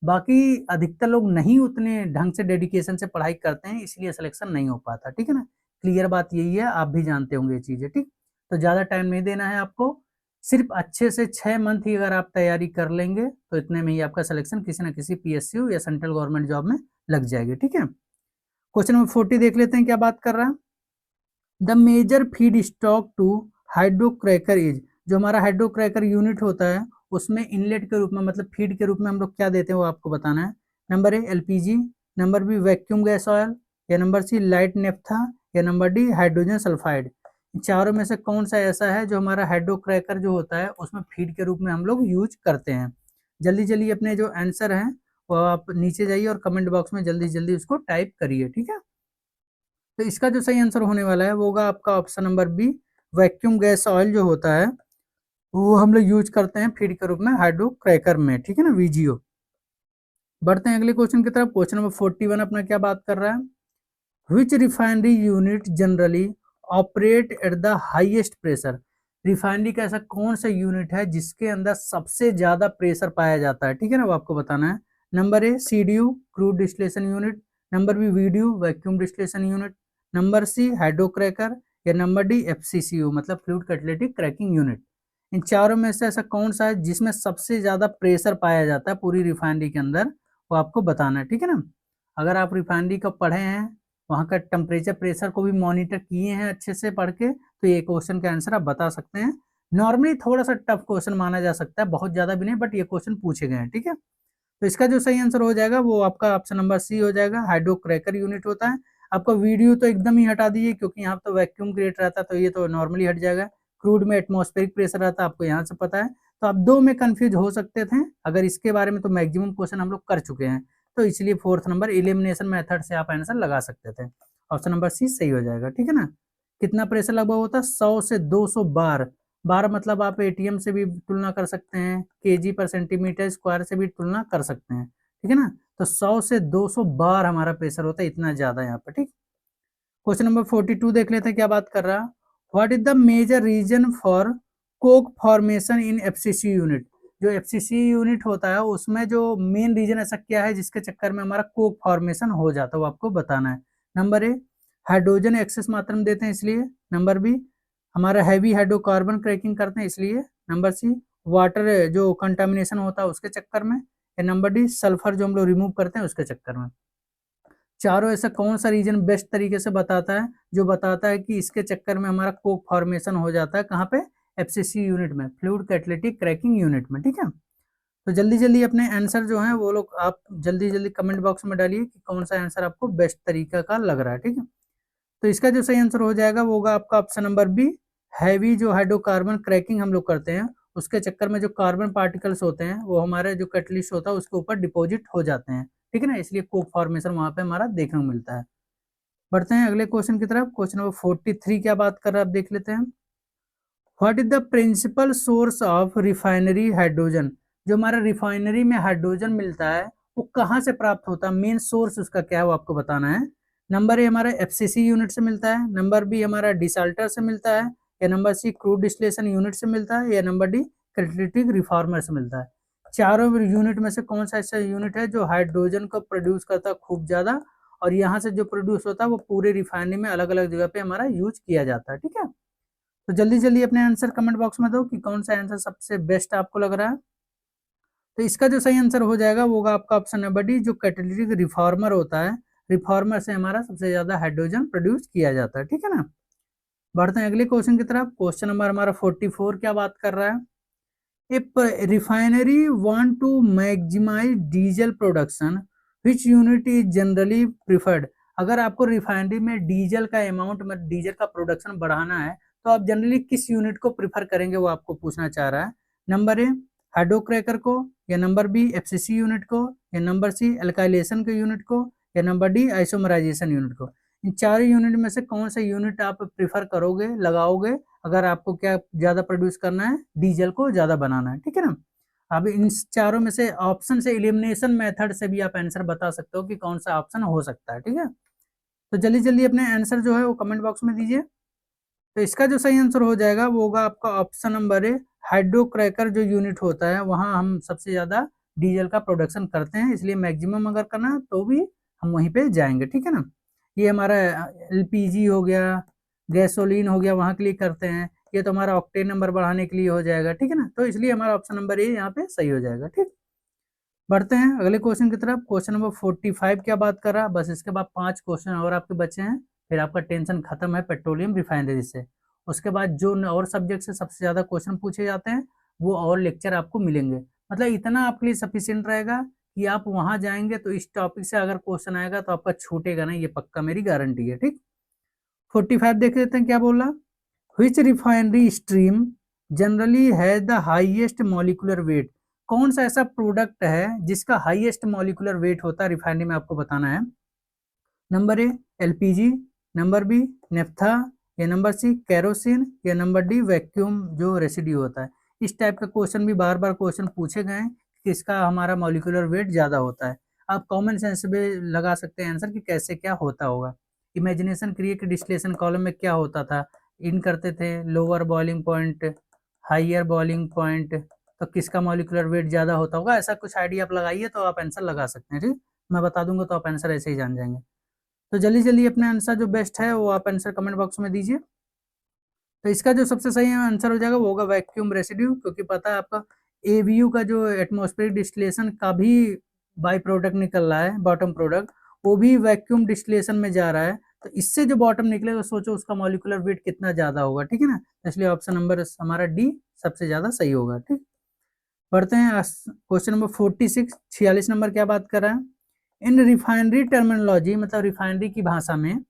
बाकी अधिकतर लोग नहीं उतने ढंग से डेडिकेशन से पढ़ाई करते हैं, इसलिए सिलेक्शन नहीं हो पाता, ठीक है ना। क्लियर बात यही है, आप भी जानते होंगे ये चीजें, ठीक। तो ज्यादा टाइम नहीं देना है आपको, सिर्फ अच्छे से 6 मंथ ही अगर आप तैयारी कर लेंगे तो इतने में ही आपका सिलेक्शन किसी न किसी पीएसयू या सेंट्रल गवर्नमेंट जॉब में लग जाएगी, ठीक है। क्वेश्चन नंबर 40 देख लेते हैं क्या बात कर रहा है। The major feedstock to hydrocracker is. जो हमारा हाइड्रोक्रैकर यूनिट होता है उसमें इनलेट के रूप में मतलब फीड के रूप में हम लोग क्या देते हैं वो आपको बताना है। Number A, LPG. Number B, vacuum gas oil. या नंबर सी, लाइट नेफ्था। या नंबर डी, हाइड्रोजन सल्फाइड। चारों में से कौन सा ऐसा है जो हमारा हाइड्रोक्रैकर जो होता है उसमें फीड के रूप में हम लोग यूज करते हैं। जल्दी जल्दी अपने जो आंसर हैं वो आप नीचे जाइए और कमेंट बॉक्स में जल्दी जल्दी उसको टाइप करिए, ठीक है। तो इसका जो सही आंसर होने वाला है वो होगा आपका option number B, vacuum gas oil जो होता है वो हम लोग यूज करते हैं फीड के रूप में हाइड्रोक्रैकर में, ठीक है ना, वीजीओ। बढ़ते हैं अगले क्वेश्चन की तरफ। क्वेश्चन नंबर 41 अपना क्या बात कर रहा है, which refinery unit generally operate at the highest pressure. Refinery का ऐसा कौन सा यूनिट है जिसके अंदर सबसे ज्यादा प्रेशर पाया जाता है, ठीक है ना, वो आपको बताना है। Number A CDU crude distillation unit, number B VDU vacuum distillation unit, number C hydrocracker, या नंबर डी एफसीसीयू मतलब फ्लूइड कैटालिटिक क्रैकिंग यूनिट। इन चारों में से ऐसा कौन सा है जिसमें सबसे ज्यादा प्रेशर पाया जाता है पूरी रिफाइनरी के अंदर, वो आपको बताना है, ठीक है ना। अगर आप रिफाइनरी को पढ़े हैं, वहाँ का टेम्परेचर प्रेशर को भी मॉनिटर किए हैं अच्छे से पढ़ के, तो ये क्वेश्चन का आंसर आप बता सकते हैं। नॉर्मली थोड़ा सा टफ क्वेश्चन माना जा सकता है, बहुत ज्यादा भी नहीं, बट ये क्वेश्चन पूछे गए हैं, ठीक है। तो इसका जो सही आंसर हो जाएगा वो आपका ऑप्शन नंबर सी हो जाएगा, हाइड्रोक्रैकर यूनिट होता है। आपका वीडियो तो एकदम ही हटा दीजिए, क्योंकि यहाँ तो वैक्यूम क्रिएट रहता है, तो ये तो नॉर्मली हट जाएगा। क्रूड में एटमॉस्फेरिक प्रेशर रहता है, आपको यहाँ से पता है। तो आप दो में कंफ्यूज हो सकते थे, अगर इसके बारे में तो मैक्सिमम क्वेश्चन हम लोग कर चुके हैं, तो इसलिए फोर्थ नंबर इलिमिनेशन मेथड से आप आंसर लगा सकते थे। ऑप्शन नंबर सी सही हो जाएगा, ठीक है ना। कितना प्रेशर लगभग होता है, 100 से 200 बार। बार मतलब आप एटीएम से भी तुलना कर सकते हैं, केजी पर सेंटीमीटर स्क्वायर से भी तुलना कर सकते हैं, ठीक है ना। तो 100 से 200 बार हमारा प्रेशर होता है, इतना ज्यादा यहाँ पर, ठीक। क्वेश्चन नंबर 42 देख लेते हैं क्या बात कर रहा है, what is the major reason for coke formation in FCC unit. जो एफसीसी यूनिट होता है उसमें जो मेन रीजन ऐसा क्या है जिसके चक्कर में हमारा कोक फॉर्मेशन हो जाता है, वो आपको बताना है। नंबर ए हाइड्रोजन एक्सेस मात्रा में देते हैं इसलिए, नंबर बी हमारा हैवी हाइड्रोकार्बन क्रैकिंग करते हैं इसलिए, नंबर सी वाटर जो कंटामिनेशन होता है उसके चक्कर में, या नंबर डी सल्फर जो हम लोग रिमूव करते हैं उसके चक्कर में। चारों ऐसा कौन सा रीजन बेस्ट तरीके से बताता है, जो बताता है कि इसके चक्कर में हमारा कोक फॉर्मेशन हो जाता है, कहाँ पे, एफसीसी यूनिट में, फ्लूइड कैटालिटिक क्रैकिंग यूनिट में, ठीक है। तो जल्दी जल्दी अपने आंसर जो है वो लोग आप जल्दी जल्दी कमेंट बॉक्स में डालिए कि कौन सा आंसर आपको बेस्ट तरीका का लग रहा है, ठीक है। तो इसका जो सही आंसर हो जाएगा वो होगा आपका ऑप्शन नंबर बी, हैवी जो हाइड्रोकार्बन क्रैकिंग हम लोग करते हैं उसके चक्कर में जो कार्बन पार्टिकल्स होते हैं वो हमारे जो कैटलिस्ट होता है उसके ऊपर डिपॉजिट हो जाते हैं, ठीक है ना, इसलिए कोक फॉर्मेशन वहां पे हमारा देखने को मिलता है। बढ़ते हैं अगले क्वेश्चन की तरफ। क्वेश्चन नंबर 43 क्या बात कर रहा है, आप देख लेते हैं। What is the principal source of refinery hydrogen. जो हमारा रिफाइनरी में हाइड्रोजन मिलता है वो कहाँ से प्राप्त होता है, मेन सोर्स उसका क्या है वो आपको बताना है। नंबर ए हमारा एफसीसी यूनिट से मिलता है, नंबर बी हमारा डिसाल्टर से मिलता है, या number C crude distillation unit से मिलता है, या नंबर डी कैटालिटिक रिफॉर्मर से मिलता है। चारों यूनिट में से कौन सा ऐसा यूनिट है जो हाइड्रोजन को प्रोड्यूस करता है खूब ज्यादा, और यहाँ से जो प्रोड्यूस होता है वो पूरे रिफाइनरी में अलग अलग जगह पे हमारा यूज किया जाता है, ठीक है। तो जल्दी जल्दी अपने आंसर कमेंट बॉक्स में दो कि कौन सा आंसर सबसे बेस्ट आपको लग रहा है। तो इसका जो सही आंसर हो जाएगा वो होगा आपका ऑप्शन नंबर डी, जो कैटालिटिक रिफॉर्मर होता है, रिफॉर्मर से हमारा सबसे ज्यादा हाइड्रोजन प्रोड्यूस किया जाता है, ठीक है ना। बढ़ते हैं अगले क्वेश्चन की तरफ। क्वेश्चन नंबर हमारा 44 क्या बात कर रहा है, if refinery want to maximize diesel production which unit is generally preferred। अगर आपको रिफाइनरी में डीजल का अमाउंट में डीजल का प्रोडक्शन बढ़ाना है तो आप जनरली किस यूनिट को प्रिफर करेंगे, वो आपको पूछना चाह रहा है। नंबर ए हाइड्रोक्रैकर को, या नंबर बी एफसीसी यूनिट को, या नंबर सी एल्काइलेशन के यूनिट को, या नंबर डी आइसोमराइजेशन यूनिट को। इन चारों यूनिट में से कौन सा यूनिट आप प्रिफर करोगे, लगाओगे, अगर आपको क्या ज्यादा प्रोड्यूस करना है, डीजल को ज्यादा बनाना है, ठीक है ना। अब इन चारों में से ऑप्शन से एलिमिनेशन मेथड से भी आप आंसर बता सकते हो कि कौन सा ऑप्शन हो सकता है, ठीक है। तो जल्दी जल्दी अपने आंसर जो है वो कमेंट बॉक्स में दीजिए। तो इसका जो सही आंसर हो जाएगा वो होगा आपका ऑप्शन नंबर ए, हाइड्रोक्रैकर जो यूनिट होता है वहां हम सबसे ज्यादा डीजल का प्रोडक्शन करते हैं, इसलिए मैक्सिमम अगर करना तो भी हम वहीं पे जाएंगे, ठीक है ना। ये हमारा एलपीजी हो गया, गैसोलीन हो गया, वहां के लिए करते हैं। ये तो हमारा ऑक्टेन नंबर बढ़ाने के लिए हो जाएगा, ठीक है ना, तो इसलिए हमारा ऑप्शन नंबर ए यहाँ पे सही हो जाएगा, ठीक। बढ़ते हैं अगले क्वेश्चन की तरफ। क्वेश्चन नंबर 45 क्या बात कर रहा है, बस इसके बाद 5 क्वेश्चन और आपके बचे हैं, फिर आपका टेंशन खत्म है पेट्रोलियम रिफाइनरी से। उसके बाद जो और सब्जेक्ट से सबसे ज्यादा क्वेश्चन पूछे जाते हैं वो और लेक्चर आपको मिलेंगे, मतलब इतना आपके लिए सफिशियंट रहेगा कि आप वहां जाएंगे तो इस टॉपिक से अगर क्वेश्चन आएगा तो आपका छूटेगा नहीं, ये पक्का मेरी गारंटी है, ठीक। 45 देख लेते हैं क्या बोल रहा, which refinery stream generally has the highest molecular weight. कौन सा ऐसा प्रोडक्ट है जिसका हाईएस्ट मॉलिक्यूलर वेट होता है रिफाइनरी में, आपको बताना है। Number A LPG, number B naphtha, या नंबर सी कैरोसिन, या नंबर डी वैक्यूम जो रेसिड्यू होता है। इस टाइप का क्वेश्चन भी बार बार क्वेश्चन पूछे गए हैं कि इसका हमारा मॉलिक्यूलर वेट ज़्यादा होता है। आप कॉमन सेंस में लगा सकते हैं आंसर कि कैसे क्या होता होगा। इमेजिनेशन करिए कि डिस्टिलेशन कॉलम में क्या होता था, इन करते थे lower boiling point, higher boiling point, तो किसका मॉलिक्यूलर वेट ज़्यादा होता होगा, ऐसा कुछ आइडिया आप लगाइए तो आप आंसर लगा सकते हैं। ठीक, मैं बता दूंगा तो आप आंसर ऐसे ही जान जाएंगे। तो जल्दी जल्दी अपने आंसर जो बेस्ट है वो आप आंसर कमेंट बॉक्स में दीजिए। तो इसका जो सबसे सही आंसर हो जाएगा वो होगा वैक्यूम रेसिड्यू, क्योंकि पता है आपका एवीयू का जो एटमॉस्फेरिक डिस्टिलेशन का भी बाई प्रोडक्ट निकल रहा है, बॉटम प्रोडक्ट, वो भी वैक्यूम डिस्टिलेशन में जा रहा है। तो इससे जो बॉटम निकलेगा सोचो उसका मॉलिक्यूलर वेट कितना ज्यादा होगा। ठीक है ना, इसलिए ऑप्शन नंबर हमारा डी सबसे ज्यादा सही होगा। ठीक, पढ़ते हैं क्वेश्चन नंबर 46, 46 नंबर क्या बात कर रहा है। इन रिफाइनरी टर्मिनोलॉजी, मतलब रिफाइनरी की भाषा में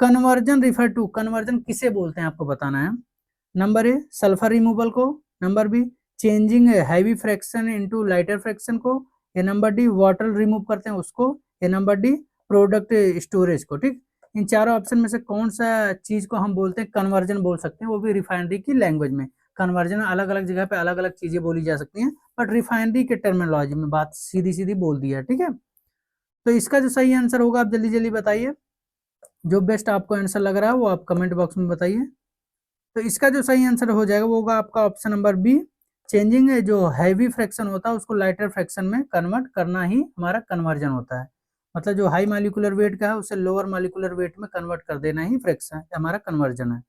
कन्वर्जन रिफर टू, कन्वर्जन किसे बोलते हैं आपको बताना है। नंबर ए सल्फर रिमूवल को, number be changing heavy fraction into lighter fraction को, या नंबर डी वाटर रिमूव करते हैं उसको, या नंबर डी प्रोडक्ट स्टोरेज को। ठीक, इन चारों ऑप्शन में से कौन सा चीज को हम बोलते हैं कन्वर्जन बोल सकते हैं, वो भी रिफाइनरी की लैंग्वेज में। कन्वर्जन अलग अलग जगह पे अलग अलग चीजें बोली जा सकती हैं, बट रिफाइनरी के टर्मिनोलॉजी में बात सीधी सीधी बोल दी है। ठीक है, तो इसका जो सही आंसर होगा आप जल्दी जल्दी बताइए, जो बेस्ट आपको आंसर लग रहा है वो आप कमेंट बॉक्स में बताइए। तो इसका जो सही आंसर हो जाएगा वो होगा आपका ऑप्शन नंबर बी, चेंजिंग जो हैवी फ्रैक्शन होता है उसको लाइटर फ्रैक्शन में कन्वर्ट करना ही हमारा कन्वर्जन होता है। मतलब जो हाई मॉलिक्यूलर वेट का है उसे लोअर मॉलिक्यूलर वेट में कन्वर्ट कर देना ही फ्रैक्शन हमारा कन्वर्जन है।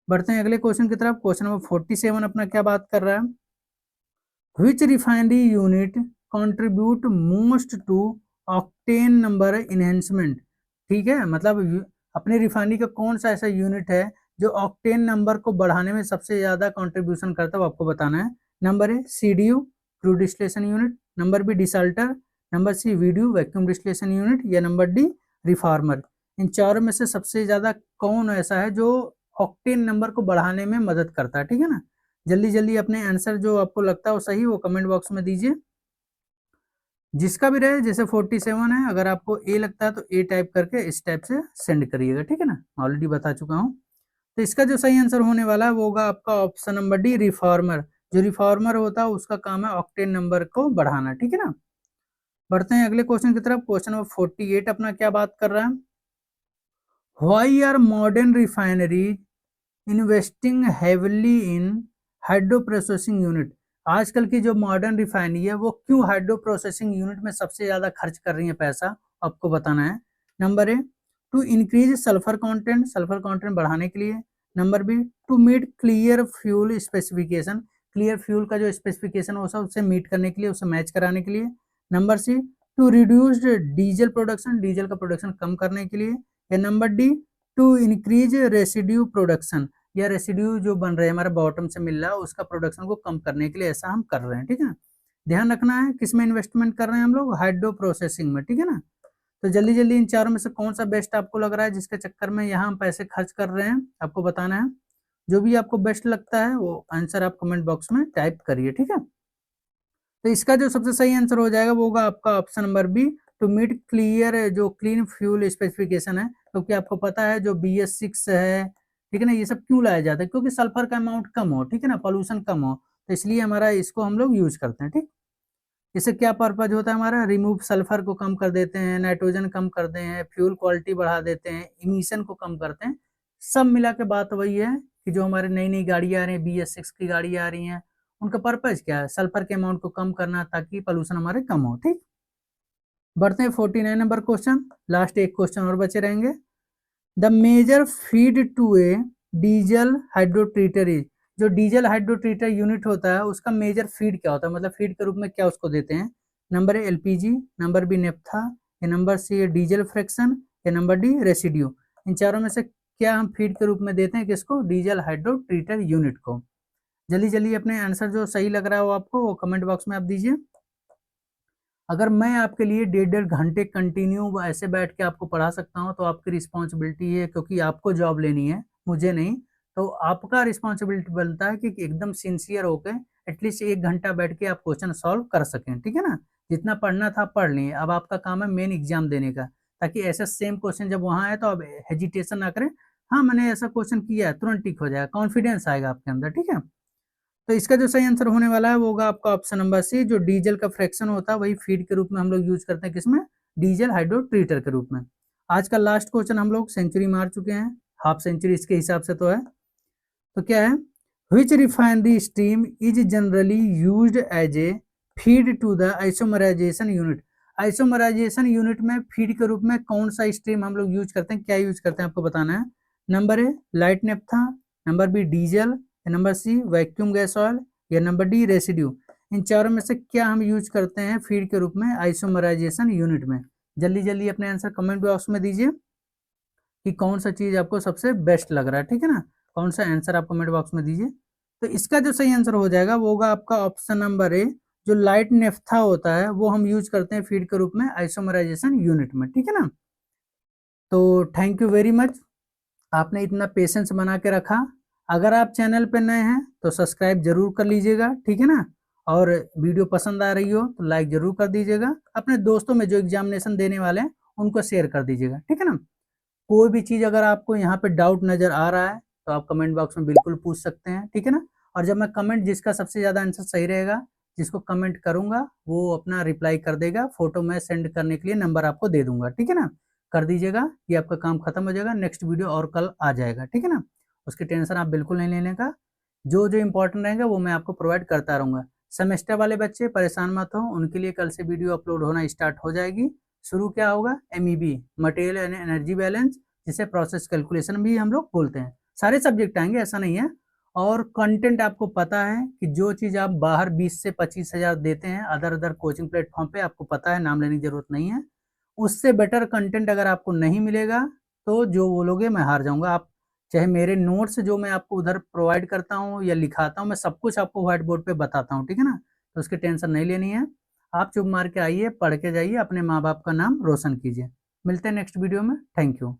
बढ़ते हैं अगले क्वेश्चन की तरफ। क्वेश्चन नंबर 47 अपना क्या बात कर रहा है। Which refinery unit contribute most to octane number enhancement? ठीक है, मतलब अपने रिफाइनरी का कौन सा ऐसा यूनिट है जो ऑक्टेन नंबर को बढ़ाने में सबसे ज्यादा कंट्रीब्यूशन करता है, वो आपको बताना है। Number A CDU crude distillation unit, number B desalter, number C video vacuum distillation unit, या नंबर डी रिफार्मर। इन चारों में से सबसे ज्यादा कौन ऐसा है जो ऑक्टेन नंबर को बढ़ाने में मदद करता है। ठीक है ना, जल्दी जल्दी अपने आंसर जो आपको लगता है वो सही वो कमेंट बॉक्स में दीजिए, जिसका भी रहे। जैसे 47 है, अगर आपको ए लगता है तो ए टाइप करके इस टाइप से सेंड करिएगा। ठीक है ना, ऑलरेडी बता चुका हूँ। तो इसका जो सही आंसर होने वाला है वो होगा आपका ऑप्शन नंबर डी रिफॉर्मर। जो रिफॉर्मर होता है उसका काम है ऑक्टेन नंबर को बढ़ाना। ठीक है ना, बढ़ते हैं अगले क्वेश्चन की तरफ। क्वेश्चन नंबर 48 अपना क्या बात कर रहा है। Why are modern refineries investing heavily in hydro processing unit. आजकल की जो मॉडर्न रिफाइनरी है वो क्यों हाइड्रो प्रोसेसिंग यूनिट में सबसे ज्यादा खर्च कर रही है पैसा, आपको बताना है। Number A to increase sulphur content, sulphur content बढ़ाने के लिए। Number B to meet clear fuel specification, clear fuel का जो स्पेसिफिकेशन हो उससे मीट करने के लिए, उसे मैच कराने के लिए। Number C to reduce diesel production, diesel का प्रोडक्शन कम करने के लिए। या number D to increase residue production, या रेसिड्यू जो बन रहे हैं हमारे बॉटम से मिल रहा है उसका प्रोडक्शन को कम करने के लिए ऐसा हम कर रहे हैं। ठीक है ना, ध्यान रखना है किस में इन्वेस्टमेंट कर रहे हैं हम लोग, हाइड्रो प्रोसेसिंग में। ठीक है ना, तो जल्दी जल्दी इन चारों में से कौन सा बेस्ट आपको लग रहा है जिसके चक्कर में यहाँ हम पैसे खर्च कर रहे हैं, आपको बताना है। जो भी आपको बेस्ट लगता है वो आंसर आप कमेंट बॉक्स में टाइप करिए। ठीक है, तो इसका जो सबसे सही आंसर हो जाएगा वो होगा आपका option number B, to meet clear जो क्लीन फ्यूल स्पेसिफिकेशन है। क्योंकि आपको पता है जो BS6 है, ठीक है ना, ये सब क्यों लाया जाता है, क्योंकि सल्फर का अमाउंट कम हो, ठीक है ना, पॉल्यूशन कम हो, तो इसलिए हमारा इसको हम लोग यूज करते हैं। ठीक, इससे क्या पर्पज होता है हमारा, रिमूव सल्फर को कम कर देते हैं, नाइट्रोजन कम करते हैं, फ्यूल क्वालिटी बढ़ा देते हैं, इमिशन को कम करते हैं। सब मिला के बात वही है कि जो हमारे नई नई गाड़ियां आ रही हैं, BS6 की गाड़ी आ रही हैं, उनका पर्पज क्या है, सल्फर के अमाउंट को कम करना ताकि पोल्यूशन हमारे कम हो। ठीक, बढ़ते हैं 49 नंबर क्वेश्चन, लास्ट एक क्वेश्चन और बचे रहेंगे। The major feed to a diesel hydrotreater is, जो डीजल हाइड्रोट्रीटर यूनिट होता है उसका मेजर फीड क्या होता है, मतलब फीड के रूप में क्या उसको देते हैं। Number A LPG, number B naphtha, या नंबर सी डीजल फ्रैक्शन, या नंबर डी रेसिड्यू। इन चारों में से क्या हम फीड के रूप में देते हैं किसको, डीजल हाइड्रोट्रीटर यूनिट को। जल्दी जल्दी अपने आंसर जो सही लग रहा है वो आपको वो कमेंट बॉक्स में आप दीजिए। अगर मैं आपके लिए 1.5 घंटे कंटिन्यू ऐसे बैठ के आपको पढ़ा सकता हूँ तो आपकी रिस्पॉन्सिबिलिटी है, क्योंकि आपको जॉब लेनी है, मुझे नहीं। तो आपका रिस्पॉन्सिबिलिटी बनता है कि एकदम सिंसियर होकर एटलीस्ट 1 घंटा बैठ के आप क्वेश्चन सॉल्व कर सकें। ठीक है ना, जितना पढ़ना था पढ़ लिए, अब आपका काम है मेन एग्जाम देने का, ताकि ऐसा सेम क्वेश्चन जब वहाँ आए तो आप हेजिटेशन ना करें, हाँ मैंने ऐसा क्वेश्चन किया है, तुरंत टिक हो जाएगा, कॉन्फिडेंस आएगा आपके अंदर। ठीक है, तो इसका जो सही आंसर होने वाला है वो होगा आपका ऑप्शन नंबर सी, जो डीजल का फ्रैक्शन होता है वही फीड के रूप में हम लोग यूज करते हैं, किसमें, डीजल हाइड्रो ट्रीटर के रूप में। आज का लास्ट क्वेश्चन, हम लोग सेंचुरी मार चुके हैं, हाफ सेंचुरी इसके हिसाब से तो है। तो क्या है, which refinery stream is generally used as a feed to the isomerisation unit. Isomerisation unit में फीड के रूप में कौन सा स्ट्रीम हम लोग यूज करते हैं, क्या यूज करते हैं, आपको बताना है। Number A light naphtha, number B diesel, number C vacuum gas oil, या नंबर डी रेसिड्यू। इन चारों में से क्या हम यूज करते हैं फीड के रूप में आइसोमराइजेशन यूनिट में। जल्दी जल्दी अपने आंसर कमेंट बॉक्स में दीजिए कि कौन सा चीज आपको सबसे बेस्ट लग रहा है, ठीक है ना, कौन सा आंसर आप कमेंट बॉक्स में दीजिए। तो इसका जो सही आंसर हो जाएगा वो होगा आपका ऑप्शन नंबर ए, जो लाइट नेफ्था होता है वो हम यूज करते हैं फीड के रूप में आइसोमराइजेशन यूनिट में, ठीक है ना। तो थैंक यू वेरी मच, आपने इतना पेशेंस बना के रखा। अगर आप चैनल पे नए हैं तो सब्सक्राइब जरूर कर लीजिएगा, ठीक है ना। और वीडियो पसंद आ रही हो तो लाइक जरूर कर दीजिएगा, अपने दोस्तों में जो एग्जामिनेशन देने वाले हैं उनको शेयर कर दीजिएगा, ठीक है ना। कोई भी चीज अगर आपको यहाँ पे डाउट नजर आ रहा है तो आप कमेंट बॉक्स में बिल्कुल पूछ सकते हैं, ठीक है ना। और जब मैं कमेंट, जिसका सबसे ज्यादा आंसर सही रहेगा, जिसको कमेंट करूंगा वो अपना रिप्लाई कर देगा, फोटो में सेंड करने के लिए नंबर आपको दे दूंगा, ठीक है ना। कर दीजिएगा, ये आपका काम खत्म हो जाएगा, नेक्स्ट वीडियो और कल आ जाएगा, ठीक है ना। उसकी टेंशन आप बिल्कुल नहीं लेने का, जो जो इंपॉर्टेंट रहेगा वो मैं आपको प्रोवाइड करता रहूंगा। सेमेस्टर वाले बच्चे परेशान मत हो, उनके लिए कल से वीडियो अपलोड होना स्टार्ट हो जाएगी। शुरू क्या होगा, MEB, material and energy balance, जिसे प्रोसेस कैलकुलेशन भी हम लोग बोलते हैं। सारे सब्जेक्ट आएंगे, ऐसा नहीं है। और कंटेंट आपको पता है कि जो चीज़ आप बाहर 20 से 25 हज़ार देते हैं अदर अदर कोचिंग प्लेटफॉर्म पे, आपको पता है, नाम लेने की जरूरत नहीं है। उससे बेटर कंटेंट अगर आपको नहीं मिलेगा तो जो बोलोगे मैं हार जाऊंगा। आप चाहे मेरे नोट्स जो मैं आपको उधर प्रोवाइड करता हूँ या लिखाता हूँ, मैं सब कुछ आपको व्हाइट बोर्ड पे बताता हूँ, ठीक है ना। तो उसकी टेंशन नहीं लेनी है, आप चुप मार के आइए, पढ़ के जाइए, अपने माँ बाप का नाम रोशन कीजिए। मिलते हैं नेक्स्ट वीडियो में, थैंक यू।